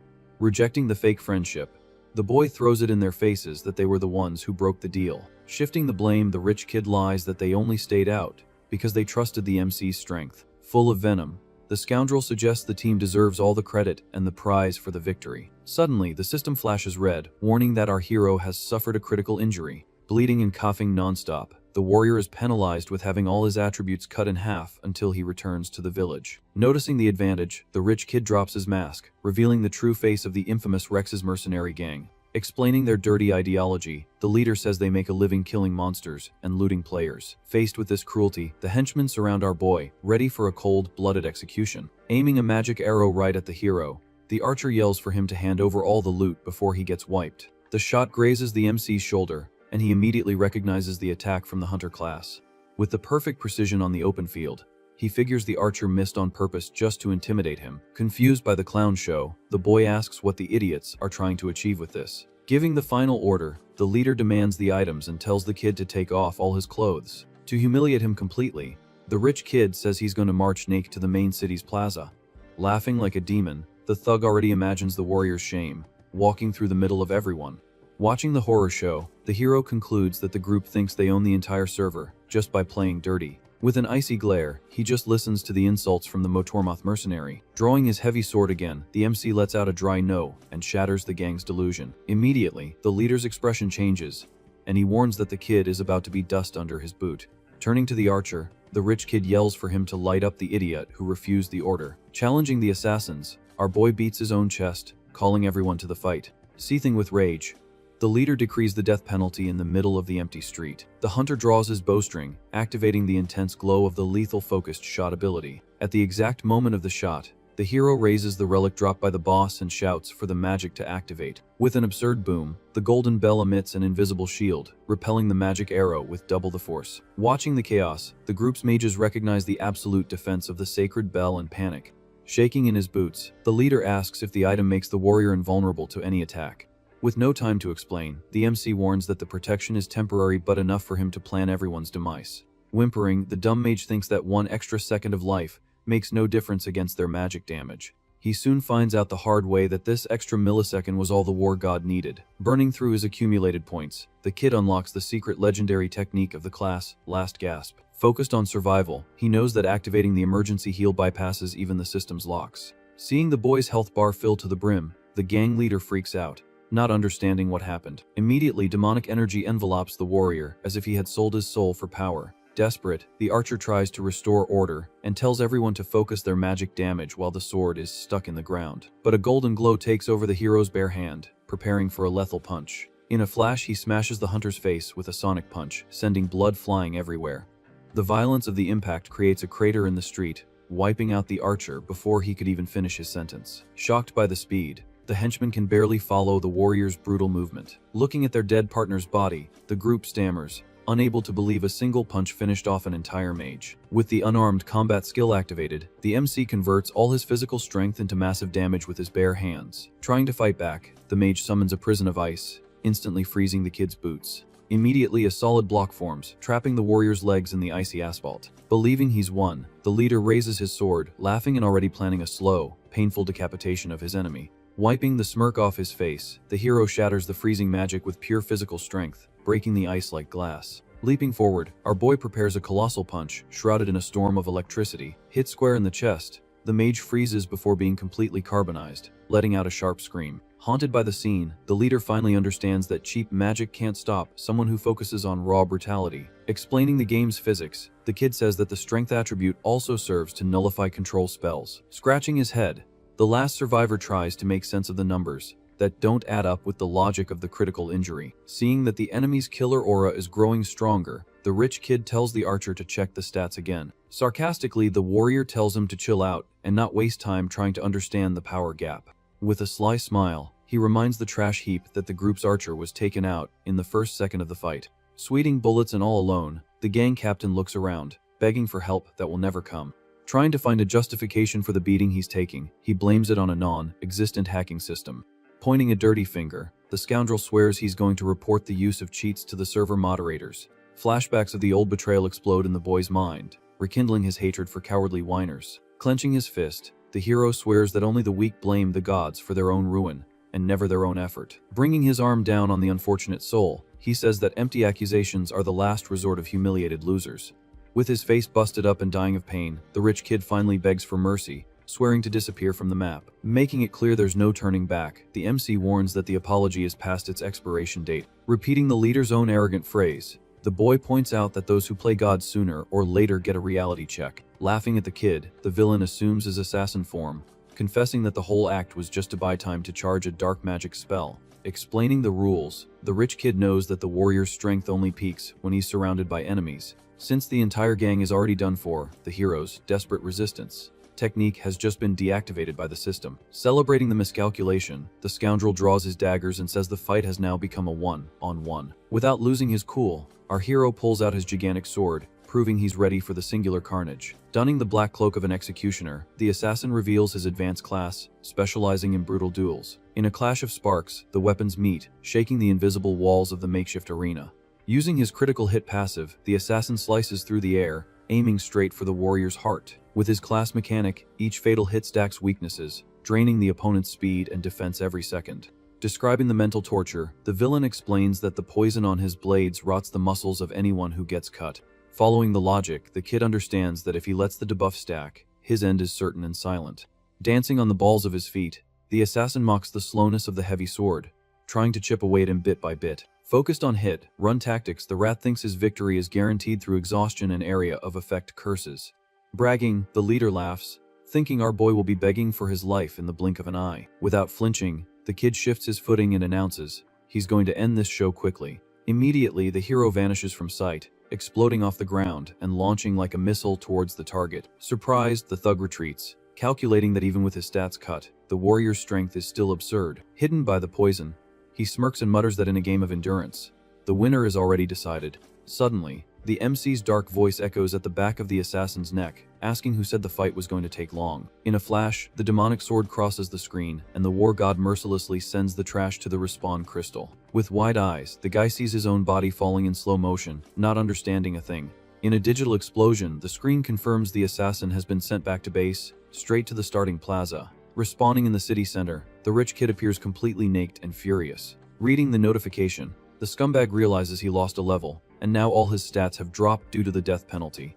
Rejecting the fake friendship, the boy throws it in their faces that they were the ones who broke the deal. Shifting the blame, the rich kid lies that they only stayed out because they trusted the MC's strength. Full of venom, the scoundrel suggests the team deserves all the credit and the prize for the victory. Suddenly, the system flashes red, warning that our hero has suffered a critical injury. Bleeding and coughing non-stop, the warrior is penalized with having all his attributes cut in half until he returns to the village. Noticing the advantage, the rich kid drops his mask, revealing the true face of the infamous Rex's mercenary gang. Explaining their dirty ideology, the leader says they make a living killing monsters and looting players. Faced with this cruelty, the henchmen surround our boy, ready for a cold-blooded execution. Aiming a magic arrow right at the hero, the archer yells for him to hand over all the loot before he gets wiped. The shot grazes the MC's shoulder, and he immediately recognizes the attack from the hunter class. With the perfect precision on the open field, he figures the archer missed on purpose just to intimidate him. Confused by the clown show, the boy asks what the idiots are trying to achieve with this. Giving the final order, the leader demands the items and tells the kid to take off all his clothes. To humiliate him completely, the rich kid says he's going to march naked to the main city's plaza. Laughing like a demon, the thug already imagines the warrior's shame, walking through the middle of everyone. Watching the horror show, the hero concludes that the group thinks they own the entire server, just by playing dirty. With an icy glare, he just listens to the insults from the Motormoth mercenary. Drawing his heavy sword again, the MC lets out a dry no and shatters the gang's delusion. Immediately, the leader's expression changes, and he warns that the kid is about to be dust under his boot. Turning to the archer, the rich kid yells for him to light up the idiot who refused the order. Challenging the assassins, our boy beats his own chest, calling everyone to the fight. Seething with rage, the leader decrees the death penalty in the middle of the empty street. The hunter draws his bowstring, activating the intense glow of the lethal focused shot ability. At the exact moment of the shot, the hero raises the relic dropped by the boss and shouts for the magic to activate. With an absurd boom, the golden bell emits an invisible shield, repelling the magic arrow with double the force. Watching the chaos, the group's mages recognize the absolute defense of the sacred bell and panic. Shaking in his boots, the leader asks if the item makes the warrior invulnerable to any attack. With no time to explain, the MC warns that the protection is temporary but enough for him to plan everyone's demise. Whimpering, the dumb mage thinks that one extra second of life makes no difference against their magic damage. He soon finds out the hard way that this extra millisecond was all the war god needed. Burning through his accumulated points, the kid unlocks the secret legendary technique of the class, Last Gasp. Focused on survival, he knows that activating the emergency heal bypasses even the system's locks. Seeing the boy's health bar fill to the brim, the gang leader freaks out, not understanding what happened. Immediately, demonic energy envelops the warrior, as if he had sold his soul for power. Desperate, the archer tries to restore order, and tells everyone to focus their magic damage while the sword is stuck in the ground. But a golden glow takes over the hero's bare hand, preparing for a lethal punch. In a flash, he smashes the hunter's face with a sonic punch, sending blood flying everywhere. The violence of the impact creates a crater in the street, wiping out the archer before he could even finish his sentence. Shocked by the speed, the henchman can barely follow the warrior's brutal movement. Looking at their dead partner's body, the group stammers, unable to believe a single punch finished off an entire mage. With the unarmed combat skill activated, the MC converts all his physical strength into massive damage with his bare hands. Trying to fight back, the mage summons a prison of ice, instantly freezing the kid's boots. Immediately, a solid block forms, trapping the warrior's legs in the icy asphalt. Believing he's won, the leader raises his sword, laughing and already planning a slow, painful decapitation of his enemy. Wiping the smirk off his face, the hero shatters the freezing magic with pure physical strength, breaking the ice like glass. Leaping forward, our boy prepares a colossal punch, shrouded in a storm of electricity. Hit square in the chest, the mage freezes before being completely carbonized, letting out a sharp scream. Haunted by the scene, the leader finally understands that cheap magic can't stop someone who focuses on raw brutality. Explaining the game's physics, the kid says that the strength attribute also serves to nullify control spells. Scratching his head, the last survivor tries to make sense of the numbers that don't add up with the logic of the critical injury. Seeing that the enemy's killer aura is growing stronger, the rich kid tells the archer to check the stats again. Sarcastically, the warrior tells him to chill out and not waste time trying to understand the power gap. With a sly smile, He reminds the trash heap that the group's archer was taken out in the first second of the fight. Sweating bullets and all alone, the gang captain looks around, begging for help that will never come. Trying to find a justification for the beating he's taking, he blames it on a non-existent hacking system. Pointing a dirty finger, the scoundrel swears he's going to report the use of cheats to the server moderators. Flashbacks of the old betrayal explode in the boy's mind, rekindling his hatred for cowardly whiners. Clenching his fist, the hero swears that only the weak blame the gods for their own ruin, and never their own effort. Bringing his arm down on the unfortunate soul, he says that empty accusations are the last resort of humiliated losers. With his face busted up and dying of pain, the rich kid finally begs for mercy, swearing to disappear from the map. Making it clear there's no turning back, the MC warns that the apology is past its expiration date. Repeating the leader's own arrogant phrase, the boy points out that those who play God sooner or later get a reality check. Laughing at the kid, the villain assumes his assassin form, confessing that the whole act was just to buy time to charge a dark magic spell. Explaining the rules, the rich kid knows that the warrior's strength only peaks when he's surrounded by enemies. Since the entire gang is already done for, the hero's desperate resistance technique has just been deactivated by the system. Celebrating the miscalculation, the scoundrel draws his daggers and says the fight has now become a one-on-one. Without losing his cool, our hero pulls out his gigantic sword, proving he's ready for the singular carnage. Donning the black cloak of an executioner, the assassin reveals his advanced class, specializing in brutal duels. In a clash of sparks, the weapons meet, shaking the invisible walls of the makeshift arena. Using his critical hit passive, the assassin slices through the air, aiming straight for the warrior's heart. With his class mechanic, each fatal hit stacks weaknesses, draining the opponent's speed and defense every second. Describing the mental torture, the villain explains that the poison on his blades rots the muscles of anyone who gets cut. Following the logic, the kid understands that if he lets the debuff stack, his end is certain and silent. Dancing on the balls of his feet, the assassin mocks the slowness of the heavy sword, trying to chip away at him bit by bit. Focused on hit-run tactics, the rat thinks his victory is guaranteed through exhaustion and area of effect curses. Bragging, the leader laughs, thinking our boy will be begging for his life in the blink of an eye. Without flinching, the kid shifts his footing and announces, he's going to end this show quickly. Immediately, the hero vanishes from sight, exploding off the ground and launching like a missile towards the target. Surprised, the thug retreats, calculating that even with his stats cut, the warrior's strength is still absurd. Hidden by the poison, he smirks and mutters that in a game of endurance, the winner is already decided. Suddenly, the MC's dark voice echoes at the back of the assassin's neck, asking who said the fight was going to take long. In a flash, the demonic sword crosses the screen, and the war god mercilessly sends the trash to the respawn crystal. With wide eyes, the guy sees his own body falling in slow motion, not understanding a thing. In a digital explosion, the screen confirms the assassin has been sent back to base, straight to the starting plaza. Respawning in the city center, the rich kid appears completely naked and furious. Reading the notification, the scumbag realizes he lost a level, and now all his stats have dropped due to the death penalty.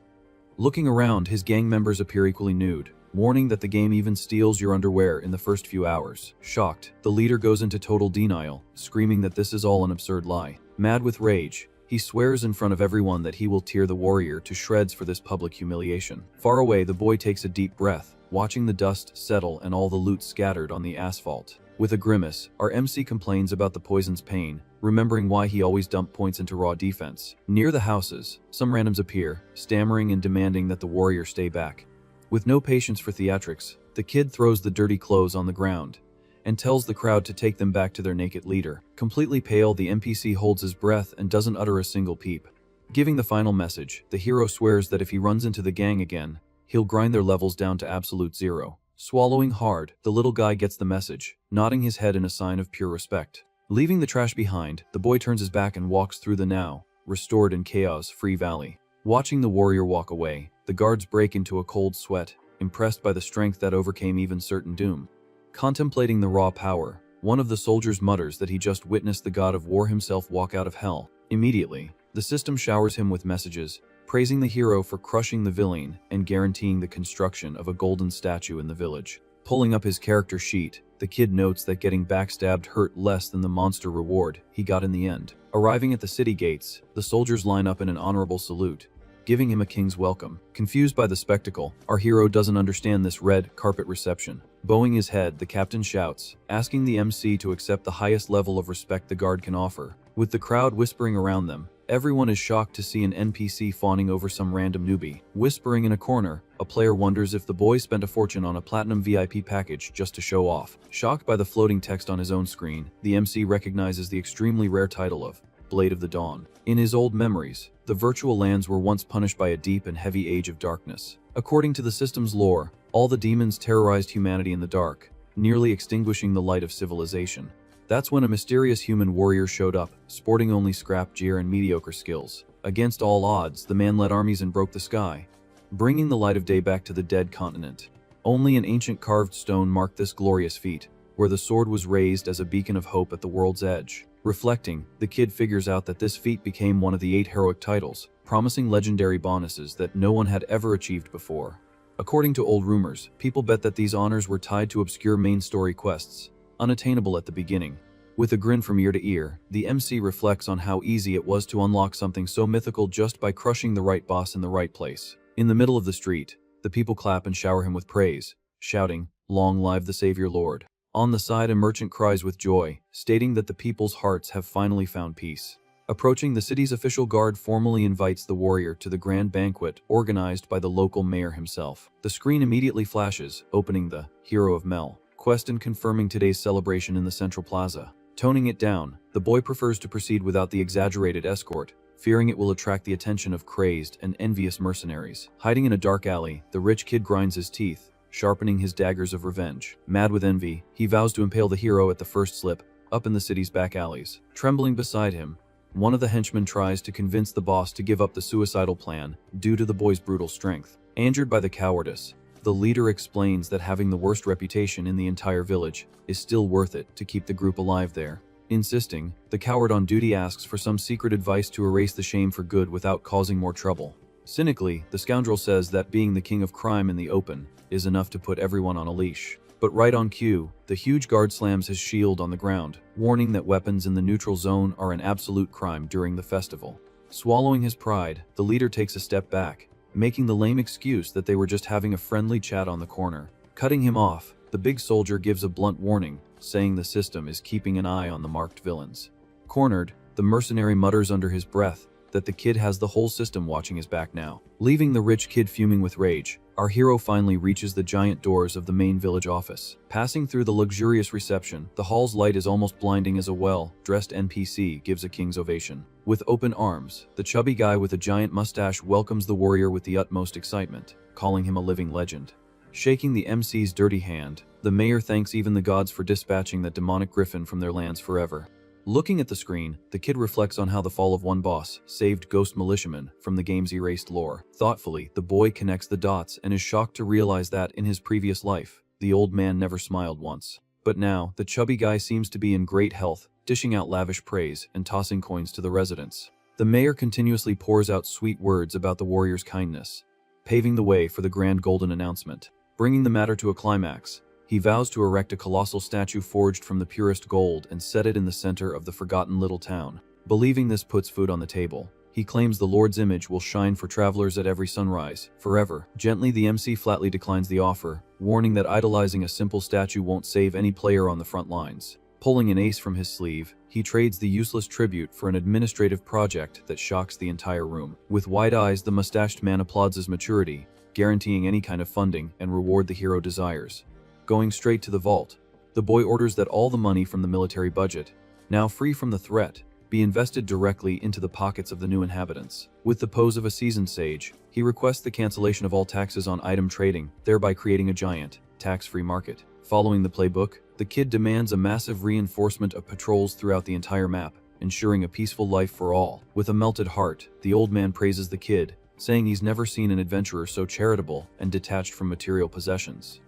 Looking around, his gang members appear equally nude, warning that the game even steals your underwear in the first few hours. Shocked, the leader goes into total denial, screaming that this is all an absurd lie. Mad with rage, he swears in front of everyone that he will tear the warrior to shreds for this public humiliation. Far away, the boy takes a deep breath, watching the dust settle and all the loot scattered on the asphalt. With a grimace, our MC complains about the poison's pain, remembering why he always dumped points into raw defense. Near the houses, some randoms appear, stammering and demanding that the warrior stay back. With no patience for theatrics, the kid throws the dirty clothes on the ground and tells the crowd to take them back to their naked leader. Completely pale, the NPC holds his breath and doesn't utter a single peep. Giving the final message, the hero swears that if he runs into the gang again, he'll grind their levels down to absolute zero. Swallowing hard, the little guy gets the message, nodding his head in a sign of pure respect. Leaving the trash behind, the boy turns his back and walks through the now restored and chaos-free valley. Watching the warrior walk away, the guards break into a cold sweat, impressed by the strength that overcame even certain doom. Contemplating the raw power, one of the soldiers mutters that he just witnessed the god of war himself walk out of hell. Immediately, the system showers him with messages, praising the hero for crushing the villain and guaranteeing the construction of a golden statue in the village. Pulling up his character sheet, the kid notes that getting backstabbed hurt less than the monster reward he got in the end. Arriving at the city gates, the soldiers line up in an honorable salute, giving him a king's welcome. Confused by the spectacle, our hero doesn't understand this red carpet reception. Bowing his head, the captain shouts, asking the MC to accept the highest level of respect the guard can offer. With the crowd whispering around them, everyone is shocked to see an NPC fawning over some random newbie. Whispering in a corner, A player wonders if the boy spent a fortune on a platinum VIP package just to show off. Shocked by the floating text on his own screen, the MC recognizes the extremely rare title of Blade of the Dawn. In his old memories, the virtual lands were once punished by a deep and heavy age of darkness. According to the system's lore, all the demons terrorized humanity in the dark, nearly extinguishing the light of civilization. That's when a mysterious human warrior showed up, sporting only scrap gear and mediocre skills. Against all odds, the man led armies and broke the sky, bringing the light of day back to the dead continent. Only an ancient carved stone marked this glorious feat, where the sword was raised as a beacon of hope at the world's edge. Reflecting, the kid figures out that this feat became one of the 8 heroic titles, promising legendary bonuses that no one had ever achieved before. According to old rumors, people bet that these honors were tied to obscure main story quests, unattainable at the beginning. With a grin from ear to ear, the MC reflects on how easy it was to unlock something so mythical just by crushing the right boss in the right place. In the middle of the street, the people clap and shower him with praise, shouting, "Long live the Savior Lord." On the side, a merchant cries with joy, stating that the people's hearts have finally found peace. Approaching, the city's official guard formally invites the warrior to the grand banquet organized by the local mayor himself. The screen immediately flashes, opening the Hero of Mel quest and confirming today's celebration in the central plaza. Toning it down, the boy prefers to proceed without the exaggerated escort, fearing it will attract the attention of crazed and envious mercenaries. Hiding in a dark alley, the rich kid grinds his teeth, sharpening his daggers of revenge. Mad with envy, he vows to impale the hero at the first slip, up in the city's back alleys. Trembling beside him, one of the henchmen tries to convince the boss to give up the suicidal plan due to the boy's brutal strength. Angered by the cowardice, the leader explains that having the worst reputation in the entire village is still worth it to keep the group alive there. Insisting, the coward on duty asks for some secret advice to erase the shame for good without causing more trouble. Cynically, the scoundrel says that being the king of crime in the open is enough to put everyone on a leash. But right on cue, the huge guard slams his shield on the ground, warning that weapons in the neutral zone are an absolute crime during the festival. Swallowing his pride, the leader takes a step back, making the lame excuse that they were just having a friendly chat on the corner. Cutting him off, the big soldier gives a blunt warning, saying the system is keeping an eye on the marked villains. Cornered, the mercenary mutters under his breath that the kid has the whole system watching his back now. Leaving the rich kid fuming with rage, our hero finally reaches the giant doors of the main village office. Passing through the luxurious reception, the hall's light is almost blinding as a well-dressed NPC gives a king's ovation. With open arms, the chubby guy with a giant mustache welcomes the warrior with the utmost excitement, calling him a living legend. Shaking the MC's dirty hand, the mayor thanks even the gods for dispatching that demonic griffin from their lands forever. Looking at the screen, the kid reflects on how the fall of one boss saved ghost militiamen from the game's erased lore. Thoughtfully, the boy connects the dots and is shocked to realize that in his previous life, the old man never smiled once. But now, the chubby guy seems to be in great health, dishing out lavish praise and tossing coins to the residents. The mayor continuously pours out sweet words about the warrior's kindness, paving the way for the grand golden announcement. Bringing the matter to a climax, he vows to erect a colossal statue forged from the purest gold and set it in the center of the forgotten little town. Believing this puts food on the table, he claims the Lord's image will shine for travelers at every sunrise, forever. Gently, the MC flatly declines the offer, warning that idolizing a simple statue won't save any player on the front lines. Pulling an ace from his sleeve, he trades the useless tribute for an administrative project that shocks the entire room. With wide eyes, the mustached man applauds his maturity, guaranteeing any kind of funding and reward the hero desires. Going straight to the vault, the boy orders that all the money from the military budget, now free from the threat, be invested directly into the pockets of the new inhabitants. With the pose of a seasoned sage, he requests the cancellation of all taxes on item trading, thereby creating a giant, tax-free market. Following the playbook, the kid demands a massive reinforcement of patrols throughout the entire map, ensuring a peaceful life for all. With a melted heart, the old man praises the kid, saying he's never seen an adventurer so charitable and detached from material possessions.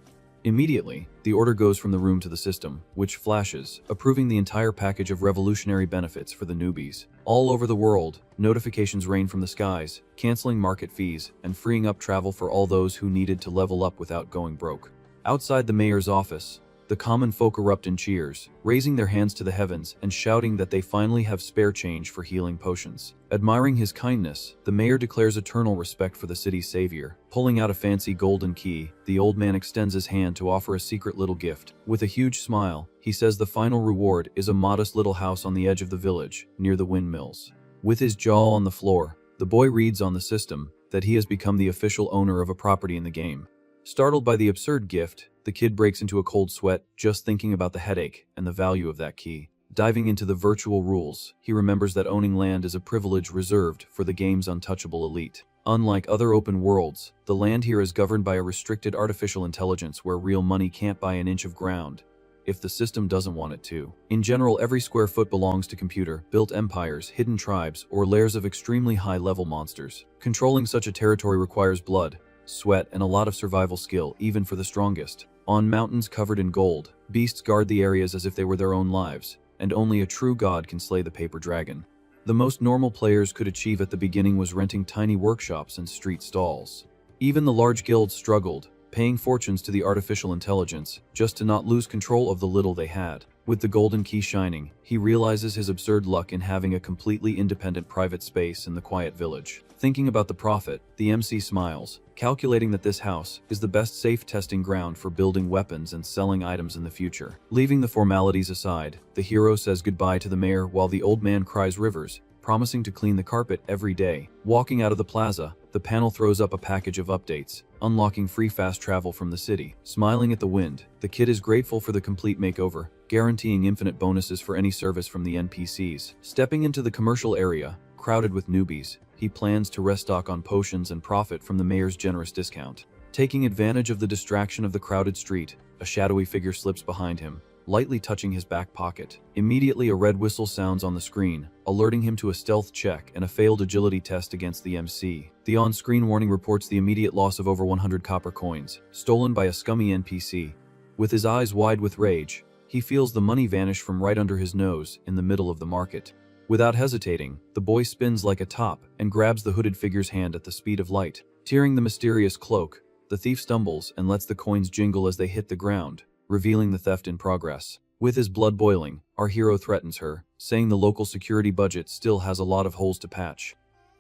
Immediately, the order goes from the room to the system, which flashes, approving the entire package of revolutionary benefits for the newbies. All over the world, notifications rain from the skies, canceling market fees and freeing up travel for all those who needed to level up without going broke. Outside the mayor's office, the common folk erupt in cheers, raising their hands to the heavens and shouting that they finally have spare change for healing potions. Admiring his kindness, the mayor declares eternal respect for the city's savior. Pulling out a fancy golden key, the old man extends his hand to offer a secret little gift. With a huge smile, he says the final reward is a modest little house on the edge of the village, near the windmills. With his jaw on the floor, the boy reads on the system, that he has become the official owner of a property in the game. Startled by the absurd gift, the kid breaks into a cold sweat just thinking about the headache and the value of that key. Diving into the virtual rules, he remembers that owning land is a privilege reserved for the game's untouchable elite. Unlike other open worlds, the land here is governed by a restricted artificial intelligence where real money can't buy an inch of ground if the system doesn't want it to. In general, every square foot belongs to computer-built empires, hidden tribes, or lairs of extremely high-level monsters. Controlling such a territory requires blood, sweat, and a lot of survival skill, even for the strongest. On mountains covered in gold, beasts guard the areas as if they were their own lives, and only a true god can slay the paper dragon. The most normal players could achieve at the beginning was renting tiny workshops and street stalls. Even the large guilds struggled, paying fortunes to the artificial intelligence just to not lose control of the little they had. With the golden key shining, he realizes his absurd luck in having a completely independent private space in the quiet village. Thinking about the profit, the MC smiles, calculating that this house is the best safe testing ground for building weapons and selling items in the future. Leaving the formalities aside, the hero says goodbye to the mayor while the old man cries rivers, promising to clean the carpet every day. Walking out of the plaza, the panel throws up a package of updates, unlocking free fast travel from the city. Smiling at the wind, the kid is grateful for the complete makeover, guaranteeing infinite bonuses for any service from the NPCs. Stepping into the commercial area, crowded with newbies, he plans to restock on potions and profit from the mayor's generous discount. Taking advantage of the distraction of the crowded street, a shadowy figure slips behind him, lightly touching his back pocket. Immediately, a red whistle sounds on the screen, alerting him to a stealth check and a failed agility test against the MC. The on-screen warning reports the immediate loss of over 100 copper coins, stolen by a scummy NPC. With his eyes wide with rage, he feels the money vanish from right under his nose in the middle of the market. Without hesitating, the boy spins like a top and grabs the hooded figure's hand at the speed of light. Tearing the mysterious cloak, the thief stumbles and lets the coins jingle as they hit the ground, revealing the theft in progress. With his blood boiling, our hero threatens her, saying the local security budget still has a lot of holes to patch.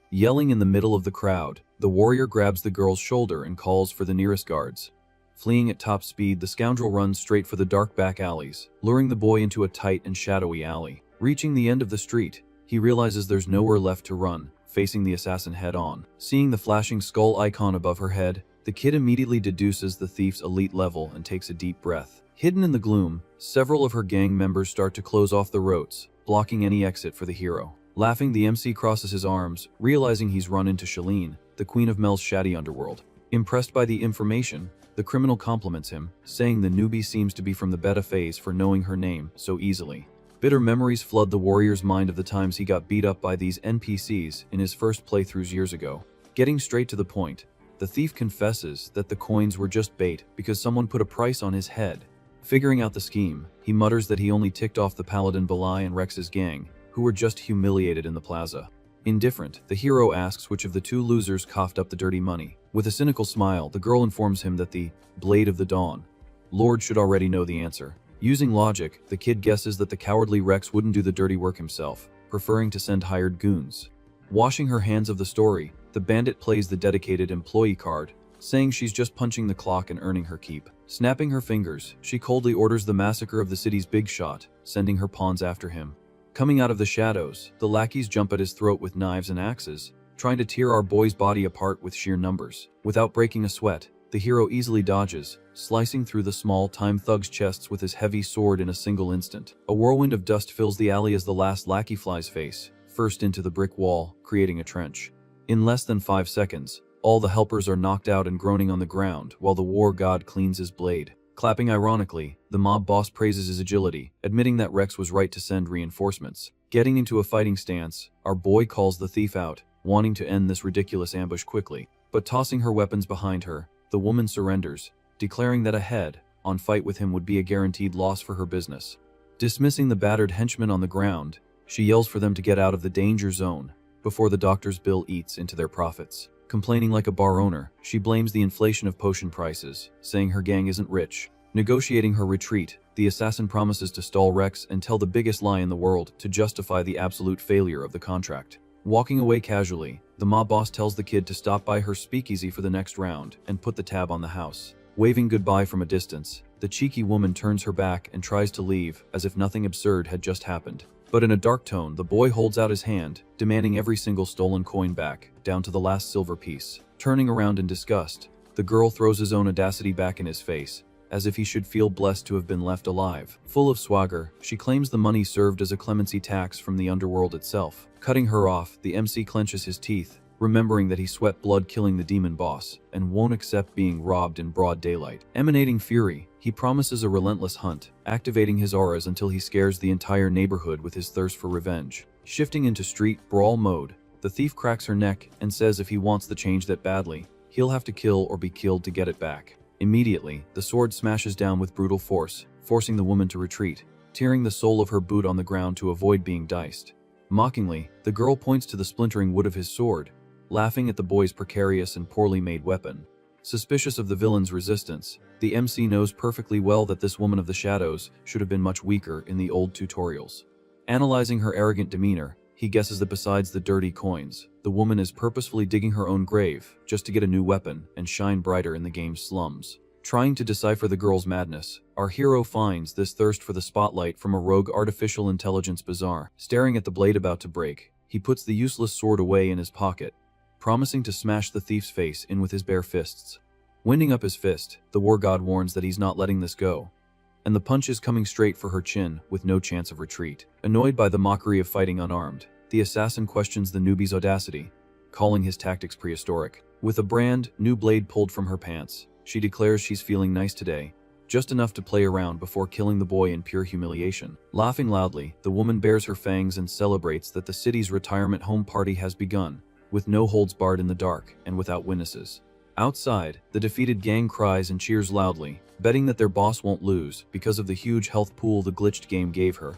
Yelling in the middle of the crowd, the warrior grabs the girl's shoulder and calls for the nearest guards. Fleeing at top speed, the scoundrel runs straight for the dark back alleys, luring the boy into a tight and shadowy alley. Reaching the end of the street, he realizes there's nowhere left to run, facing the assassin head-on. Seeing the flashing skull icon above her head, the kid immediately deduces the thief's elite level and takes a deep breath. Hidden in the gloom, several of her gang members start to close off the roads, blocking any exit for the hero. Laughing, the MC crosses his arms, realizing he's run into Shalene, the queen of Mel's shady underworld. Impressed by the information, the criminal compliments him, saying the newbie seems to be from the beta phase for knowing her name so easily. Bitter memories flood the warrior's mind of the times he got beat up by these NPCs in his first playthroughs years ago. Getting straight to the point, the thief confesses that the coins were just bait because someone put a price on his head. Figuring out the scheme, he mutters that he only ticked off the paladin Balai and Rex's gang, who were just humiliated in the plaza. Indifferent, the hero asks which of the two losers coughed up the dirty money. With a cynical smile, the girl informs him that the Blade of the Dawn Lord should already know the answer. Using logic, the kid guesses that the cowardly Rex wouldn't do the dirty work himself, preferring to send hired goons. Washing her hands of the story, the bandit plays the dedicated employee card, saying she's just punching the clock and earning her keep. Snapping her fingers, she coldly orders the massacre of the city's big shot, sending her pawns after him. Coming out of the shadows, the lackeys jump at his throat with knives and axes, trying to tear our boy's body apart with sheer numbers. Without breaking a sweat, the hero easily dodges, slicing through the small-time thug's chests with his heavy sword in a single instant. A whirlwind of dust fills the alley as the last lackey flies face first into the brick wall, creating a trench. In less than 5 seconds, all the helpers are knocked out and groaning on the ground while the war god cleans his blade. Clapping ironically, the mob boss praises his agility, admitting that Rex was right to send reinforcements. Getting into a fighting stance, our boy calls the thief out, wanting to end this ridiculous ambush quickly. But tossing her weapons behind her, the woman surrenders, declaring that a head-on fight with him would be a guaranteed loss for her business. Dismissing the battered henchmen on the ground, she yells for them to get out of the danger zone before the doctor's bill eats into their profits. Complaining like a bar owner, she blames the inflation of potion prices, saying her gang isn't rich. Negotiating her retreat, the assassin promises to stall Rex and tell the biggest lie in the world to justify the absolute failure of the contract. Walking away casually, the mob boss tells the kid to stop by her speakeasy for the next round and put the tab on the house. Waving goodbye from a distance, the cheeky woman turns her back and tries to leave as if nothing absurd had just happened. But in a dark tone, the boy holds out his hand, demanding every single stolen coin back, down to the last silver piece. Turning around in disgust, the girl throws his own audacity back in his face, as if he should feel blessed to have been left alive. Full of swagger, she claims the money served as a clemency tax from the underworld itself. Cutting her off, the MC clenches his teeth, remembering that he sweat blood killing the demon boss, and won't accept being robbed in broad daylight. Emanating fury, he promises a relentless hunt, activating his auras until he scares the entire neighborhood with his thirst for revenge. Shifting into street brawl mode, the thief cracks her neck and says if he wants the change that badly, he'll have to kill or be killed to get it back. Immediately, the sword smashes down with brutal force, forcing the woman to retreat, tearing the sole of her boot on the ground to avoid being diced. Mockingly, the girl points to the splintering wood of his sword, laughing at the boy's precarious and poorly made weapon. Suspicious of the villain's resistance, the MC knows perfectly well that this woman of the shadows should have been much weaker in the old tutorials. Analyzing her arrogant demeanor, he guesses that besides the dirty coins, the woman is purposefully digging her own grave just to get a new weapon and shine brighter in the game's slums. Trying to decipher the girl's madness, our hero finds this thirst for the spotlight from a rogue artificial intelligence bazaar. Staring at the blade about to break, he puts the useless sword away in his pocket, promising to smash the thief's face in with his bare fists. Winding up his fist, the war god warns that he's not letting this go, and the punch is coming straight for her chin with no chance of retreat. Annoyed by the mockery of fighting unarmed, the assassin questions the newbie's audacity, calling his tactics prehistoric. With a brand new blade pulled from her pants, she declares she's feeling nice today, just enough to play around before killing the boy in pure humiliation. Laughing loudly, the woman bares her fangs and celebrates that the city's retirement home party has begun, with no holds barred in the dark and without witnesses. Outside, the defeated gang cries and cheers loudly, betting that their boss won't lose because of the huge health pool the glitched game gave her.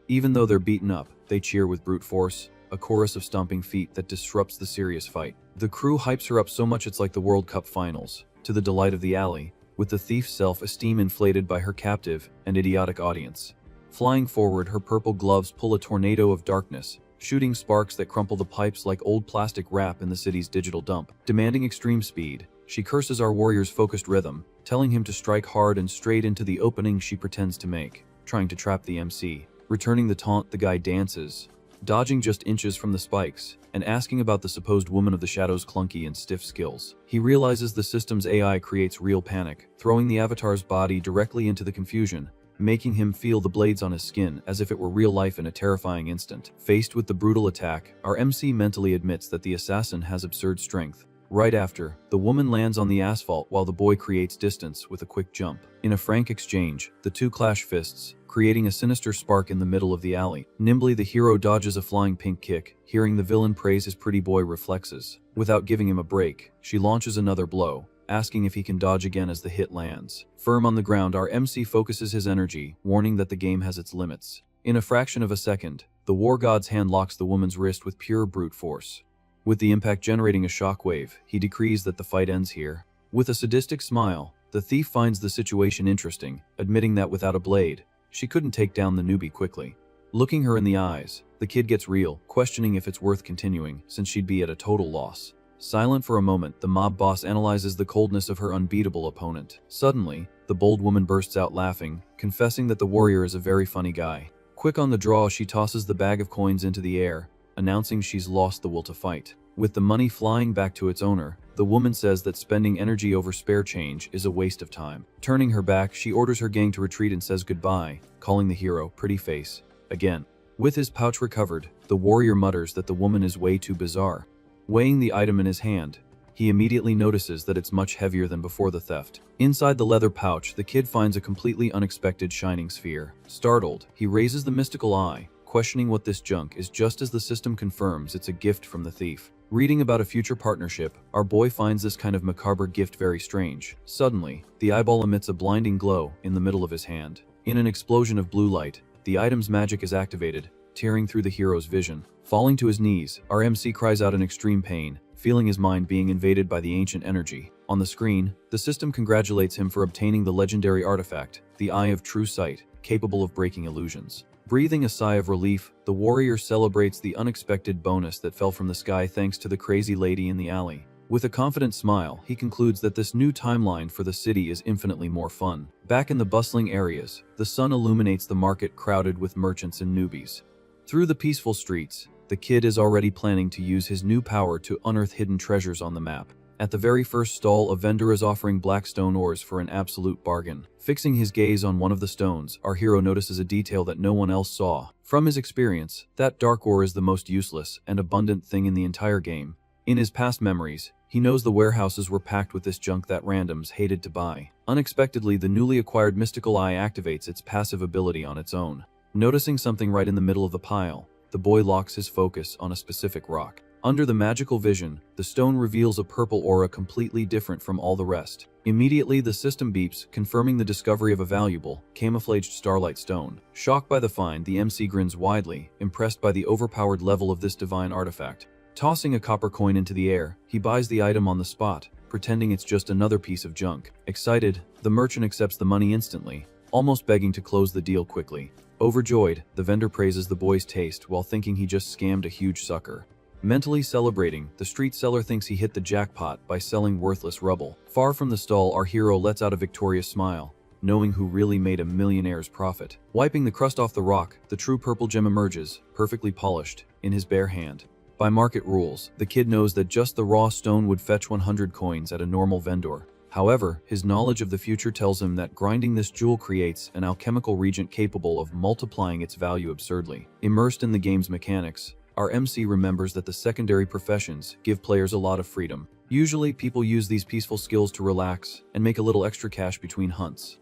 Even though they're beaten up, they cheer with brute force, a chorus of stomping feet that disrupts the serious fight. The crew hypes her up so much it's like the World Cup finals, to the delight of the alley, with the thief's self-esteem inflated by her captive and idiotic audience. Flying forward, her purple gloves pull a tornado of darkness, shooting sparks that crumple the pipes like old plastic wrap in the city's digital dump. Demanding extreme speed, she curses our warrior's focused rhythm, telling him to strike hard and straight into the opening she pretends to make, trying to trap the MC. Returning the taunt, the guy dances, dodging just inches from the spikes, and asking about the supposed woman of the shadows' clunky and stiff skills. He realizes the system's AI creates real panic, throwing the avatar's body directly into the confusion, making him feel the blades on his skin as if it were real life in a terrifying instant. Faced with the brutal attack, our MC mentally admits that the assassin has absurd strength. Right after, the woman lands on the asphalt while the boy creates distance with a quick jump. In a frank exchange, the two clash fists, creating a sinister spark in the middle of the alley. Nimbly, the hero dodges a flying pink kick, hearing the villain praise his pretty boy reflexes. Without giving him a break, she launches another blow, asking if he can dodge again as the hit lands. Firm on the ground, our MC focuses his energy, warning that the game has its limits. In a fraction of a second, the war god's hand locks the woman's wrist with pure brute force. With the impact generating a shockwave, he decrees that the fight ends here. With a sadistic smile, the thief finds the situation interesting, admitting that without a blade, she couldn't take down the newbie quickly. Looking her in the eyes, the kid gets real, questioning if it's worth continuing, since she'd be at a total loss. Silent for a moment, the mob boss analyzes the coldness of her unbeatable opponent. Suddenly, the bold woman bursts out laughing, confessing that the warrior is a very funny guy. Quick on the draw, she tosses the bag of coins into the air, announcing she's lost the will to fight. With the money flying back to its owner, the woman says that spending energy over spare change is a waste of time. Turning her back, she orders her gang to retreat and says goodbye, calling the hero pretty face again. With his pouch recovered, the warrior mutters that the woman is way too bizarre. Weighing the item in his hand, he immediately notices that it's much heavier than before the theft. Inside the leather pouch, the kid finds a completely unexpected shining sphere. Startled, he raises the mystical eye, questioning what this junk is just as the system confirms it's a gift from the thief. Reading about a future partnership, our boy finds this kind of macabre gift very strange. Suddenly, the eyeball emits a blinding glow in the middle of his hand. In an explosion of blue light, the item's magic is activated, tearing through the hero's vision. Falling to his knees, our MC cries out in extreme pain, feeling his mind being invaded by the ancient energy. On the screen, the system congratulates him for obtaining the legendary artifact, the Eye of True Sight, capable of breaking illusions. Breathing a sigh of relief, the warrior celebrates the unexpected bonus that fell from the sky thanks to the crazy lady in the alley. With a confident smile, he concludes that this new timeline for the city is infinitely more fun. Back in the bustling areas, the sun illuminates the market crowded with merchants and newbies. Through the peaceful streets, the kid is already planning to use his new power to unearth hidden treasures on the map. At the very first stall, a vendor is offering black stone ores for an absolute bargain. Fixing his gaze on one of the stones, our hero notices a detail that no one else saw. From his experience, that dark ore is the most useless and abundant thing in the entire game. In his past memories, he knows the warehouses were packed with this junk that randoms hated to buy. Unexpectedly, the newly acquired mystical eye activates its passive ability on its own. Noticing something right in the middle of the pile, the boy locks his focus on a specific rock. Under the magical vision, the stone reveals a purple aura completely different from all the rest. Immediately, the system beeps, confirming the discovery of a valuable, camouflaged starlight stone. Shocked by the find, the MC grins widely, impressed by the overpowered level of this divine artifact. Tossing a copper coin into the air, he buys the item on the spot, pretending it's just another piece of junk. Excited, the merchant accepts the money instantly, almost begging to close the deal quickly. Overjoyed, the vendor praises the boy's taste while thinking he just scammed a huge sucker. Mentally celebrating, the street seller thinks he hit the jackpot by selling worthless rubble. Far from the stall, our hero lets out a victorious smile, knowing who really made a millionaire's profit. Wiping the crust off the rock, the true purple gem emerges, perfectly polished, in his bare hand. By market rules, the kid knows that just the raw stone would fetch 100 coins at a normal vendor. However, his knowledge of the future tells him that grinding this jewel creates an alchemical reagent capable of multiplying its value absurdly. Immersed in the game's mechanics, our MC remembers that the secondary professions give players a lot of freedom. Usually, people use these peaceful skills to relax and make a little extra cash between hunts.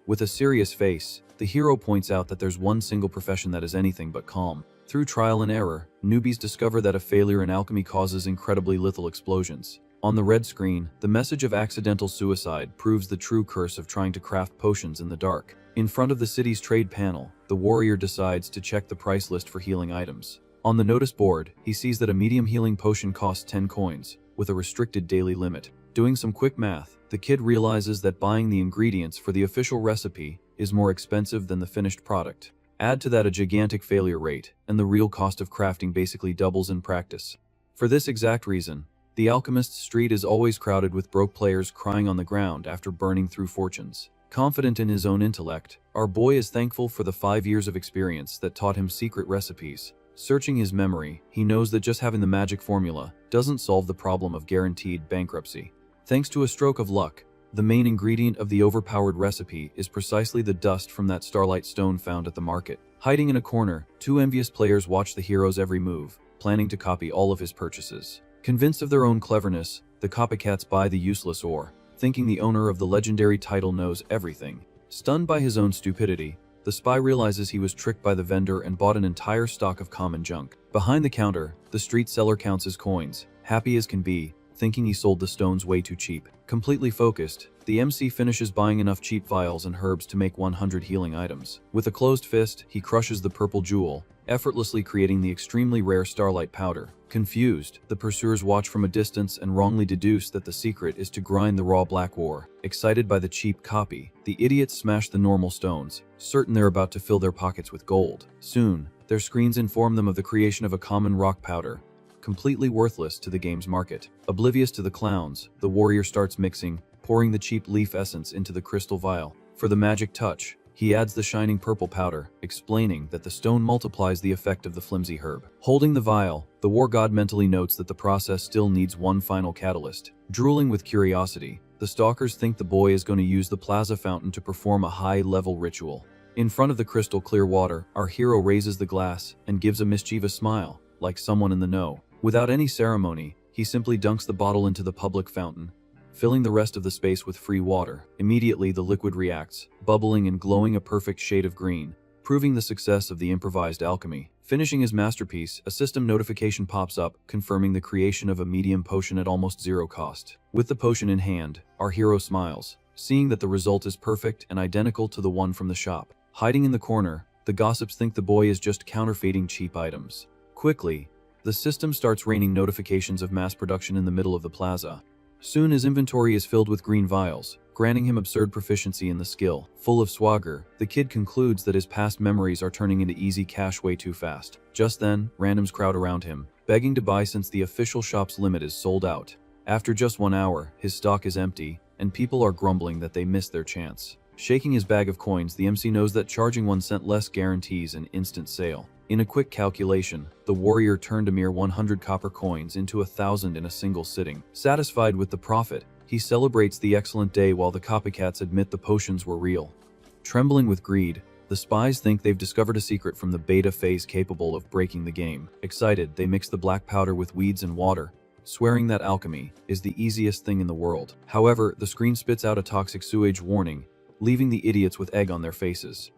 With a serious face, the hero points out that there's one single profession that is anything but calm. Through trial and error, newbies discover that a failure in alchemy causes incredibly lethal explosions. On the red screen, the message of accidental suicide proves the true curse of trying to craft potions in the dark. In front of the city's trade panel, the warrior decides to check the price list for healing items. On the notice board, he sees that a medium healing potion costs 10 coins, with a restricted daily limit. Doing some quick math, the kid realizes that buying the ingredients for the official recipe is more expensive than the finished product. Add to that a gigantic failure rate, and the real cost of crafting basically doubles in practice. For this exact reason, the alchemist's street is always crowded with broke players crying on the ground after burning through fortunes. Confident in his own intellect, our boy is thankful for the 5 years of experience that taught him secret recipes. Searching his memory, he knows that just having the magic formula doesn't solve the problem of guaranteed bankruptcy. Thanks to a stroke of luck, the main ingredient of the overpowered recipe is precisely the dust from that starlight stone found at the market. Hiding in a corner, 2 envious players watch the hero's every move, planning to copy all of his purchases. Convinced of their own cleverness, the copycats buy the useless ore, thinking the owner of the legendary title knows everything. Stunned by his own stupidity, the spy realizes he was tricked by the vendor and bought an entire stock of common junk. Behind the counter, the street seller counts his coins, happy as can be, thinking he sold the stones way too cheap. Completely focused, the MC finishes buying enough cheap vials and herbs to make 100 healing items. With a closed fist, he crushes the purple jewel, effortlessly creating the extremely rare starlight powder. Confused, the pursuers watch from a distance and wrongly deduce that the secret is to grind the raw black ore. Excited by the cheap copy, the idiots smash the normal stones, certain they're about to fill their pockets with gold. Soon, their screens inform them of the creation of a common rock powder, completely worthless to the game's market. Oblivious to the clowns, the warrior starts mixing, pouring the cheap leaf essence into the crystal vial. For the magic touch, he adds the shining purple powder, explaining that the stone multiplies the effect of the flimsy herb. Holding the vial, the war god mentally notes that the process still needs one final catalyst. Drooling with curiosity, the stalkers think the boy is going to use the plaza fountain to perform a high-level ritual. In front of the crystal clear water, our hero raises the glass and gives a mischievous smile, like someone in the know. Without any ceremony, he simply dunks the bottle into the public fountain, filling the rest of the space with free water. Immediately, the liquid reacts, bubbling and glowing a perfect shade of green, proving the success of the improvised alchemy. Finishing his masterpiece, a system notification pops up, confirming the creation of a medium potion at almost zero cost. With the potion in hand, our hero smiles, seeing that the result is perfect and identical to the one from the shop. Hiding in the corner, the gossips think the boy is just counterfeiting cheap items. Quickly, the system starts raining notifications of mass production in the middle of the plaza. Soon his inventory is filled with green vials, granting him absurd proficiency in the skill. Full of swagger, the kid concludes that his past memories are turning into easy cash way too fast. Just then, randoms crowd around him, begging to buy since the official shop's limit is sold out. After just 1 hour, his stock is empty, and people are grumbling that they missed their chance. Shaking his bag of coins, the MC knows that charging 1 cent less guarantees an instant sale. In a quick calculation, the warrior turned a mere 100 copper coins into 1,000 in a single sitting. Satisfied with the profit, he celebrates the excellent day while the copycats admit the potions were real. Trembling with greed, the spies think they've discovered a secret from the beta phase capable of breaking the game. Excited, they mix the black powder with weeds and water, swearing that alchemy is the easiest thing in the world. However, the screen spits out a toxic sewage warning, leaving the idiots with egg on their faces.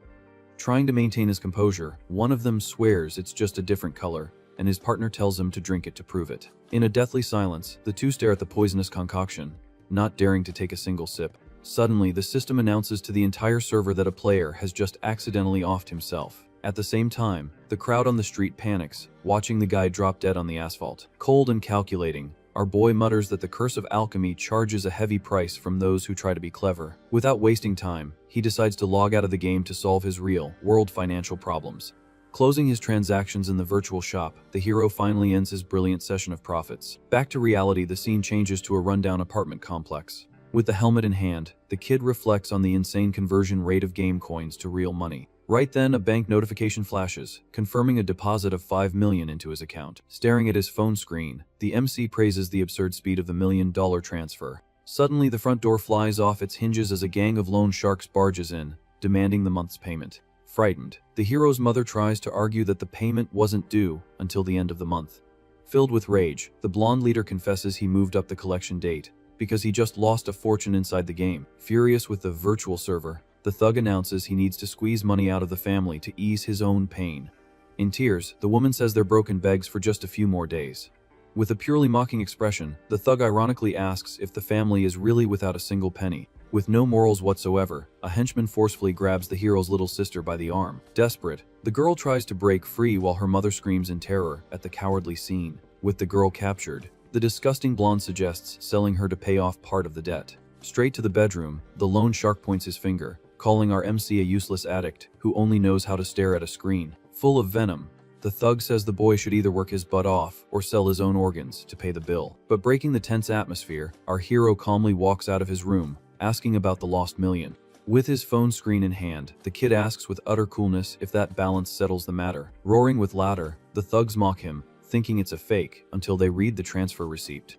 Trying to maintain his composure, one of them swears it's just a different color, and his partner tells him to drink it to prove it. In a deathly silence, the two stare at the poisonous concoction, not daring to take a single sip. Suddenly, the system announces to the entire server that a player has just accidentally offed himself. At the same time, the crowd on the street panics, watching the guy drop dead on the asphalt. Cold and calculating, our boy mutters that the curse of alchemy charges a heavy price from those who try to be clever. Without wasting time, he decides to log out of the game to solve his real-world financial problems. Closing his transactions in the virtual shop, the hero finally ends his brilliant session of profits. Back to reality, the scene changes to a rundown apartment complex. With the helmet in hand, the kid reflects on the insane conversion rate of game coins to real money. Right then, a bank notification flashes, confirming a deposit of 5 million into his account. Staring at his phone screen, the MC praises the absurd speed of the $1 million transfer. Suddenly, the front door flies off its hinges as a gang of loan sharks barges in, demanding the month's payment. Frightened, the hero's mother tries to argue that the payment wasn't due until the end of the month. Filled with rage, the blonde leader confesses he moved up the collection date because he just lost a fortune inside the game. Furious with the virtual server, the thug announces he needs to squeeze money out of the family to ease his own pain. In tears, the woman says they're broken, begs for just a few more days. With a purely mocking expression, the thug ironically asks if the family is really without a single penny. With no morals whatsoever, a henchman forcefully grabs the hero's little sister by the arm. Desperate, the girl tries to break free while her mother screams in terror at the cowardly scene. With the girl captured, the disgusting blonde suggests selling her to pay off part of the debt. Straight to the bedroom, the lone shark points his finger, calling our MC a useless addict who only knows how to stare at a screen. Full of venom, the thug says the boy should either work his butt off or sell his own organs to pay the bill. But breaking the tense atmosphere, our hero calmly walks out of his room, asking about the lost million. With his phone screen in hand, the kid asks with utter coolness if that balance settles the matter. Roaring with laughter, the thugs mock him, thinking it's a fake, until they read the transfer receipt.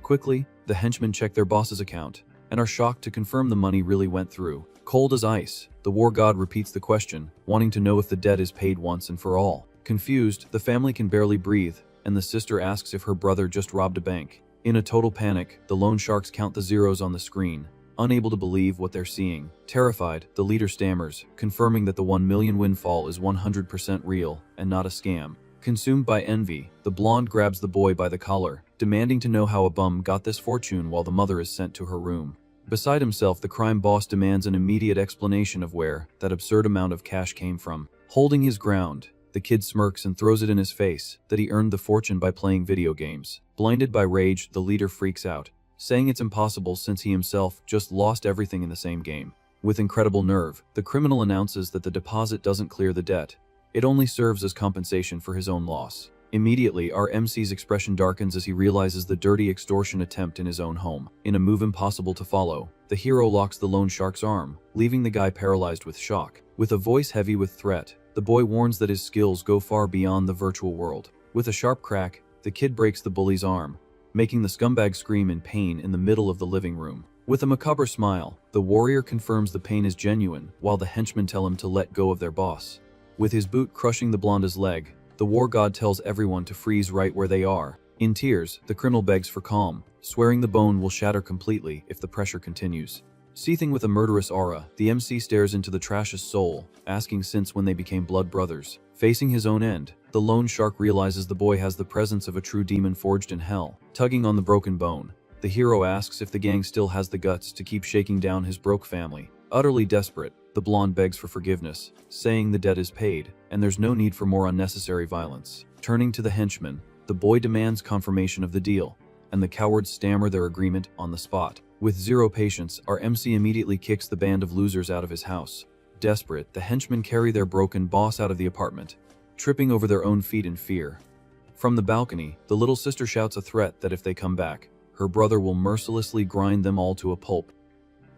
Quickly, the henchmen check their boss's account, and are shocked to confirm the money really went through. Cold as ice, the war god repeats the question, wanting to know if the debt is paid once and for all. Confused, the family can barely breathe, and the sister asks if her brother just robbed a bank. In a total panic, the loan sharks count the zeros on the screen, unable to believe what they're seeing. Terrified, the leader stammers, confirming that the 1 million windfall is 100% real and not a scam. Consumed by envy, the blonde grabs the boy by the collar, demanding to know how a bum got this fortune while the mother is sent to her room. Beside himself, the crime boss demands an immediate explanation of where that absurd amount of cash came from. Holding his ground, the kid smirks and throws it in his face that he earned the fortune by playing video games. Blinded by rage, the leader freaks out, saying it's impossible since he himself just lost everything in the same game. With incredible nerve, the criminal announces that the deposit doesn't clear the debt. It only serves as compensation for his own loss. Immediately, our MC's expression darkens as he realizes the dirty extortion attempt in his own home. In a move impossible to follow, the hero locks the loan shark's arm, leaving the guy paralyzed with shock. With a voice heavy with threat, the boy warns that his skills go far beyond the virtual world. With a sharp crack, the kid breaks the bully's arm, making the scumbag scream in pain in the middle of the living room. With a macabre smile, the warrior confirms the pain is genuine, while the henchmen tell him to let go of their boss. With his boot crushing the blonde's leg, the war god tells everyone to freeze right where they are. In tears, the criminal begs for calm, swearing the bone will shatter completely if the pressure continues. Seething with a murderous aura, the MC stares into the trash's soul, asking since when they became blood brothers. Facing his own end, the lone shark realizes the boy has the presence of a true demon forged in hell. Tugging on the broken bone, the hero asks if the gang still has the guts to keep shaking down his broke family. Utterly desperate, the blonde begs for forgiveness, saying the debt is paid, and there's no need for more unnecessary violence. Turning to the henchman, the boy demands confirmation of the deal, and the cowards stammer their agreement on the spot. With zero patience, our MC immediately kicks the band of losers out of his house. Desperate, the henchmen carry their broken boss out of the apartment, tripping over their own feet in fear. From the balcony, the little sister shouts a threat that if they come back, her brother will mercilessly grind them all to a pulp.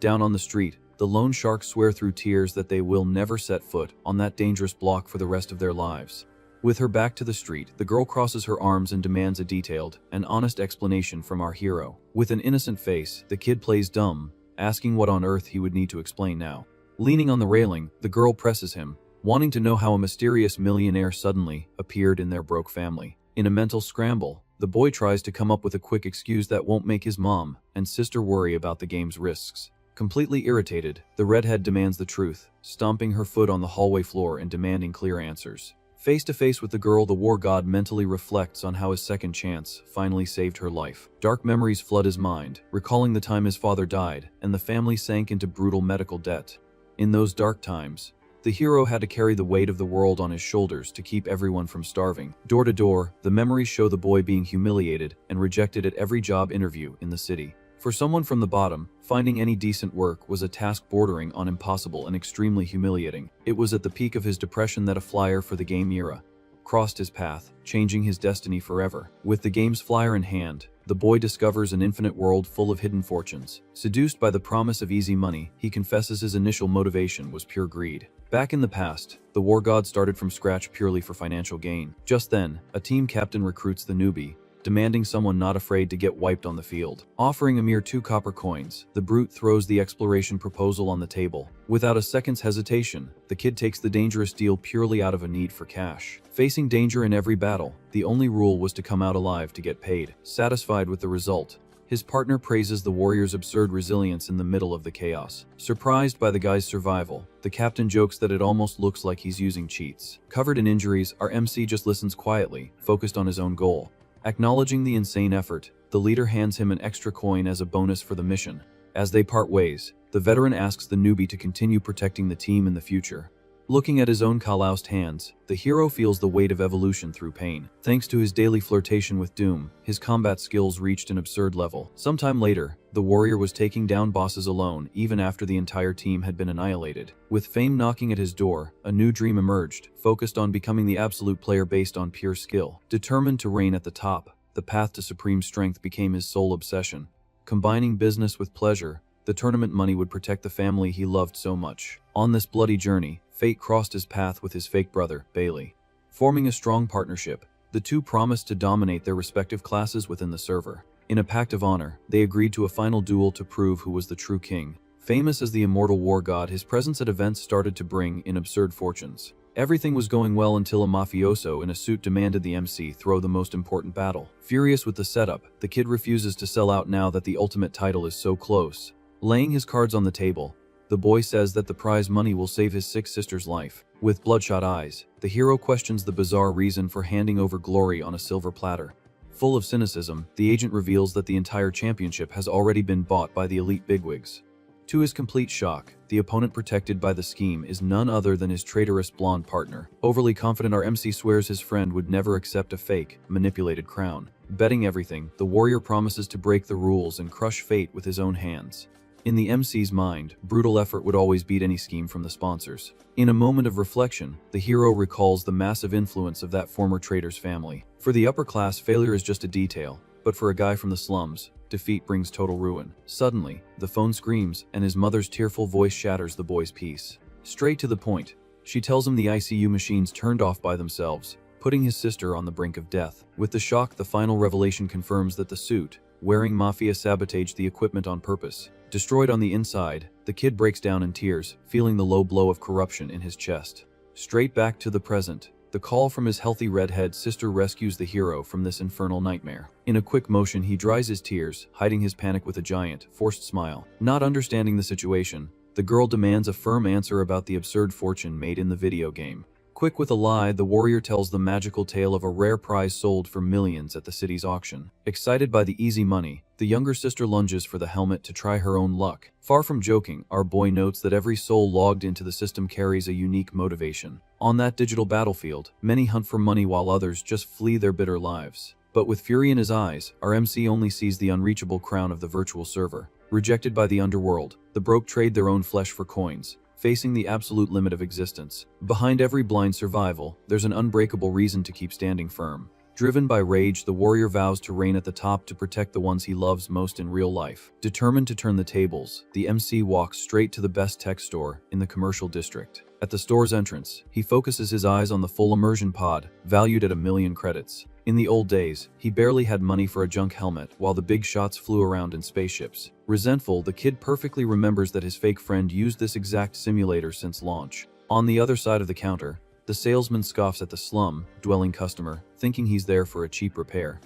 Down on the street, the lone sharks swear through tears that they will never set foot on that dangerous block for the rest of their lives. With her back to the street, the girl crosses her arms and demands a detailed and honest explanation from our hero. With an innocent face, the kid plays dumb, asking what on earth he would need to explain now. Leaning on the railing, the girl presses him, wanting to know how a mysterious millionaire suddenly appeared in their broke family. In a mental scramble, the boy tries to come up with a quick excuse that won't make his mom and sister worry about the game's risks. Completely irritated, the redhead demands the truth, stomping her foot on the hallway floor and demanding clear answers. Face to face with the girl, the war god mentally reflects on how his second chance finally saved her life. Dark memories flood his mind, recalling the time his father died and the family sank into brutal medical debt. In those dark times, the hero had to carry the weight of the world on his shoulders to keep everyone from starving. Door to door, the memories show the boy being humiliated and rejected at every job interview in the city. For someone from the bottom, finding any decent work was a task bordering on impossible and extremely humiliating. It was at the peak of his depression that a flyer for the game era crossed his path, changing his destiny forever. With the game's flyer in hand, the boy discovers an infinite world full of hidden fortunes. Seduced by the promise of easy money, he confesses his initial motivation was pure greed. Back in the past, the war god started from scratch purely for financial gain. Just then, a team captain recruits the newbie, demanding someone not afraid to get wiped on the field. Offering a mere 2 copper coins, the brute throws the exploration proposal on the table. Without a second's hesitation, the kid takes the dangerous deal purely out of a need for cash. Facing danger in every battle, the only rule was to come out alive to get paid. Satisfied with the result, his partner praises the warrior's absurd resilience in the middle of the chaos. Surprised by the guy's survival, the captain jokes that it almost looks like he's using cheats. Covered in injuries, our MC just listens quietly, focused on his own goal. Acknowledging the insane effort, the leader hands him an extra coin as a bonus for the mission. As they part ways, the veteran asks the newbie to continue protecting the team in the future. Looking at his own calloused hands, the hero feels the weight of evolution through pain. Thanks to his daily flirtation with doom, his combat skills reached an absurd level. Sometime later, the warrior was taking down bosses alone even after the entire team had been annihilated. With fame knocking at his door, a new dream emerged, focused on becoming the absolute player based on pure skill. Determined to reign at the top, the path to supreme strength became his sole obsession. Combining business with pleasure, the tournament money would protect the family he loved so much. On this bloody journey, fate crossed his path with his fake brother, Bailey. Forming a strong partnership, the two promised to dominate their respective classes within the server. In a pact of honor, they agreed to a final duel to prove who was the true king. Famous as the immortal war god, his presence at events started to bring in absurd fortunes. Everything was going well until a mafioso in a suit demanded the MC throw the most important battle. Furious with the setup, the kid refuses to sell out now that the ultimate title is so close. Laying his cards on the table, the boy says that the prize money will save his 6 sister's life. With bloodshot eyes, the hero questions the bizarre reason for handing over glory on a silver platter. Full of cynicism, the agent reveals that the entire championship has already been bought by the elite bigwigs. To his complete shock, the opponent protected by the scheme is none other than his traitorous blonde partner. Overly confident, our MC swears his friend would never accept a fake, manipulated crown. Betting everything, the warrior promises to break the rules and crush fate with his own hands. In the MC's mind, brutal effort would always beat any scheme from the sponsors. In a moment of reflection, the hero recalls the massive influence of that former traitor's family. For the upper class, failure is just a detail, but for a guy from the slums, defeat brings total ruin. Suddenly, the phone screams, and his mother's tearful voice shatters the boy's peace. Straight to the point, she tells him the ICU machines turned off by themselves, putting his sister on the brink of death. With the shock, the final revelation confirms that the suit, wearing mafia, sabotaged the equipment on purpose. Destroyed on the inside, the kid breaks down in tears, feeling the low blow of corruption in his chest. Straight back to the present, the call from his healthy redhead sister rescues the hero from this infernal nightmare. In a quick motion, he dries his tears, hiding his panic with a giant, forced smile. Not understanding the situation, the girl demands a firm answer about the absurd fortune made in the video game. Quick with a lie, the warrior tells the magical tale of a rare prize sold for millions at the city's auction. Excited by the easy money, the younger sister lunges for the helmet to try her own luck. Far from joking, our boy notes that every soul logged into the system carries a unique motivation. On that digital battlefield, many hunt for money while others just flee their bitter lives. But with fury in his eyes, our MC only sees the unreachable crown of the virtual server. Rejected by the underworld, the broke trade their own flesh for coins, facing the absolute limit of existence. Behind every blind survival, there's an unbreakable reason to keep standing firm. Driven by rage, the warrior vows to reign at the top to protect the ones he loves most in real life. Determined to turn the tables, the MC walks straight to the best tech store in the commercial district. At the store's entrance, he focuses his eyes on the full immersion pod, valued at 1,000,000 credits. In the old days, he barely had money for a junk helmet while the big shots flew around in spaceships. Resentful, the kid perfectly remembers that his fake friend used this exact simulator since launch. On the other side of the counter, the salesman scoffs at the slum-dwelling customer, thinking he's there for a cheap repair.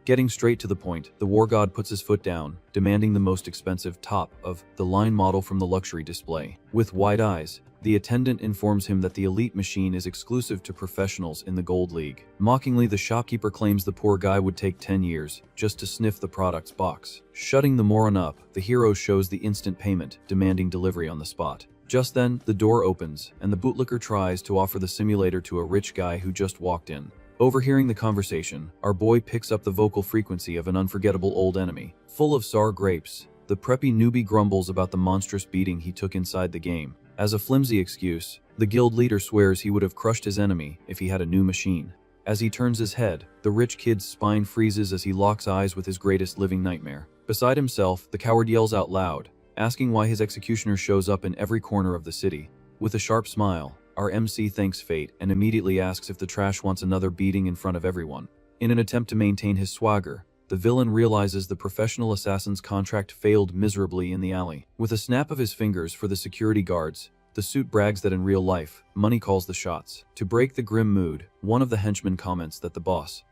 Getting straight to the point, the war god puts his foot down, demanding the most expensive top-of-the-line model from the luxury display. With wide eyes, the attendant informs him that the elite machine is exclusive to professionals in the Gold League. Mockingly, the shopkeeper claims the poor guy would take 10 years just to sniff the product's box. Shutting the moron up, the hero shows the instant payment, demanding delivery on the spot. Just then, the door opens, and the bootlicker tries to offer the simulator to a rich guy who just walked in. Overhearing the conversation, our boy picks up the vocal frequency of an unforgettable old enemy. Full of sour grapes, the preppy newbie grumbles about the monstrous beating he took inside the game. As a flimsy excuse, the guild leader swears he would have crushed his enemy if he had a new machine. As he turns his head, the rich kid's spine freezes as he locks eyes with his greatest living nightmare. Beside himself, the coward yells out loud, asking why his executioner shows up in every corner of the city. With a sharp smile, our MC thanks fate and immediately asks if the trash wants another beating in front of everyone. In an attempt to maintain his swagger, the villain realizes the professional assassin's contract failed miserably in the alley. With a snap of his fingers for the security guards, the suit brags that in real life, money calls the shots. To break the grim mood, one of the henchmen comments that the boss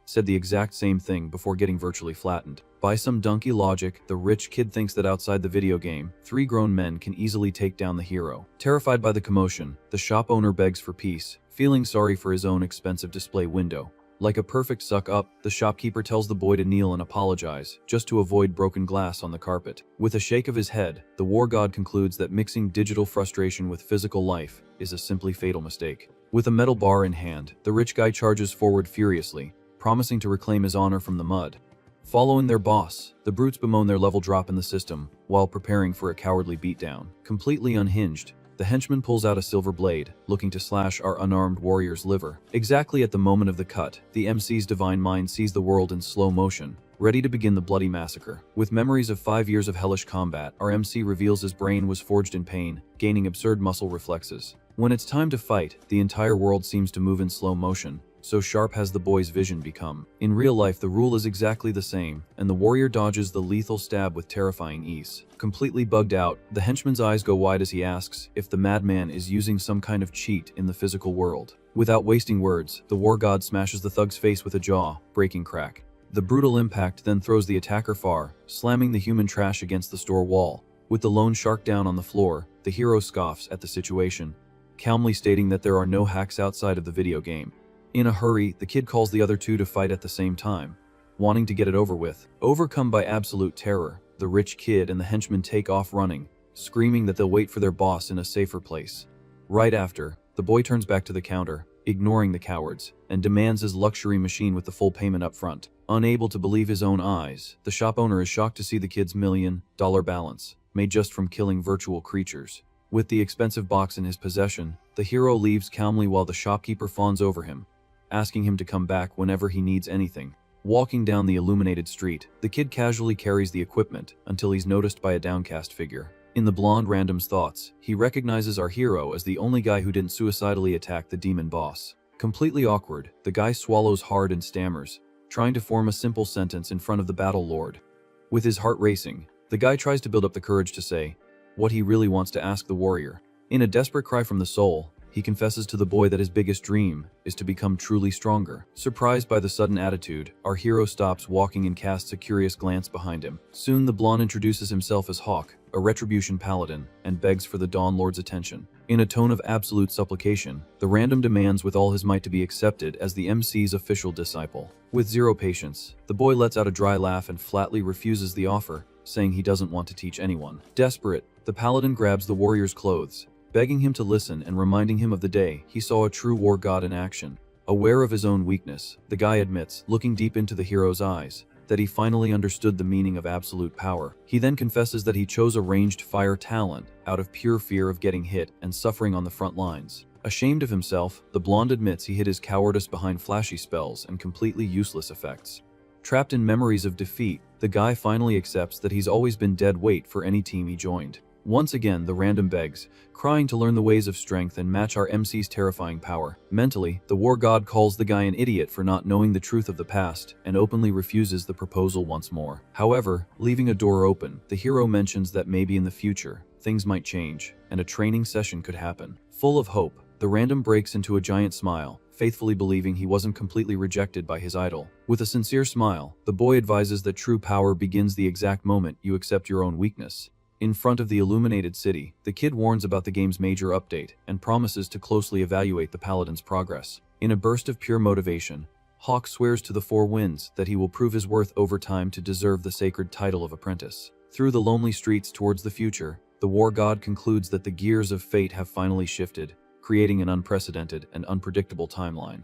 said the exact same thing before getting virtually flattened. By some donkey logic, the rich kid thinks that outside the video game, 3 grown men can easily take down the hero. Terrified by the commotion, the shop owner begs for peace, feeling sorry for his own expensive display window. Like a perfect suck-up, the shopkeeper tells the boy to kneel and apologize, just to avoid broken glass on the carpet. With a shake of his head, the war god concludes that mixing digital frustration with physical life is a simply fatal mistake. With a metal bar in hand, the rich guy charges forward furiously, promising to reclaim his honor from the mud. Following their boss, the brutes bemoan their level drop in the system, while preparing for a cowardly beatdown. Completely unhinged, the henchman pulls out a silver blade, looking to slash our unarmed warrior's liver. Exactly at the moment of the cut, the MC's divine mind sees the world in slow motion, ready to begin the bloody massacre. With memories of 5 years of hellish combat, our MC reveals his brain was forged in pain, gaining absurd muscle reflexes. When it's time to fight, the entire world seems to move in slow motion. So sharp has the boy's vision become. In real life, the rule is exactly the same, and the warrior dodges the lethal stab with terrifying ease. Completely bugged out, the henchman's eyes go wide as he asks if the madman is using some kind of cheat in the physical world. Without wasting words, the war god smashes the thug's face with a jaw-breaking crack. The brutal impact then throws the attacker far, slamming the human trash against the store wall. With the lone shark down on the floor, the hero scoffs at the situation, calmly stating that there are no hacks outside of the video game. In a hurry, the kid calls the other two to fight at the same time, wanting to get it over with. Overcome by absolute terror, the rich kid and the henchman take off running, screaming that they'll wait for their boss in a safer place. Right after, the boy turns back to the counter, ignoring the cowards, and demands his luxury machine with the full payment up front. Unable to believe his own eyes, the shop owner is shocked to see the kid's $1 million balance, made just from killing virtual creatures. With the expensive box in his possession, the hero leaves calmly while the shopkeeper fawns over him, asking him to come back whenever he needs anything. Walking down the illuminated street, the kid casually carries the equipment until he's noticed by a downcast figure. In the blonde random's thoughts, he recognizes our hero as the only guy who didn't suicidally attack the demon boss. Completely awkward, the guy swallows hard and stammers, trying to form a simple sentence in front of the battle lord. With his heart racing, the guy tries to build up the courage to say what he really wants to ask the warrior. In a desperate cry from the soul, he confesses to the boy that his biggest dream is to become truly stronger. Surprised by the sudden attitude, our hero stops walking and casts a curious glance behind him. Soon the blonde introduces himself as Hawk, a retribution paladin, and begs for the Dawn Lord's attention. In a tone of absolute supplication, the random demands with all his might to be accepted as the MC's official disciple. With zero patience, the boy lets out a dry laugh and flatly refuses the offer, saying he doesn't want to teach anyone. Desperate, the paladin grabs the warrior's clothes, begging him to listen and reminding him of the day he saw a true war god in action. Aware of his own weakness, the guy admits, looking deep into the hero's eyes, that he finally understood the meaning of absolute power. He then confesses that he chose a ranged fire talent out of pure fear of getting hit and suffering on the front lines. Ashamed of himself, the blonde admits he hid his cowardice behind flashy spells and completely useless effects. Trapped in memories of defeat, the guy finally accepts that he's always been dead weight for any team he joined. Once again, the random begs, crying to learn the ways of strength and match our MC's terrifying power. Mentally, the war god calls the guy an idiot for not knowing the truth of the past and openly refuses the proposal once more. However, leaving a door open, the hero mentions that maybe in the future, things might change, and a training session could happen. Full of hope, the random breaks into a giant smile, faithfully believing he wasn't completely rejected by his idol. With a sincere smile, the boy advises that true power begins the exact moment you accept your own weakness. In front of the illuminated city, the kid warns about the game's major update and promises to closely evaluate the paladin's progress. In a burst of pure motivation, Hawk swears to the four winds that he will prove his worth over time to deserve the sacred title of apprentice. Through the lonely streets towards the future, the war god concludes that the gears of fate have finally shifted, creating an unprecedented and unpredictable timeline.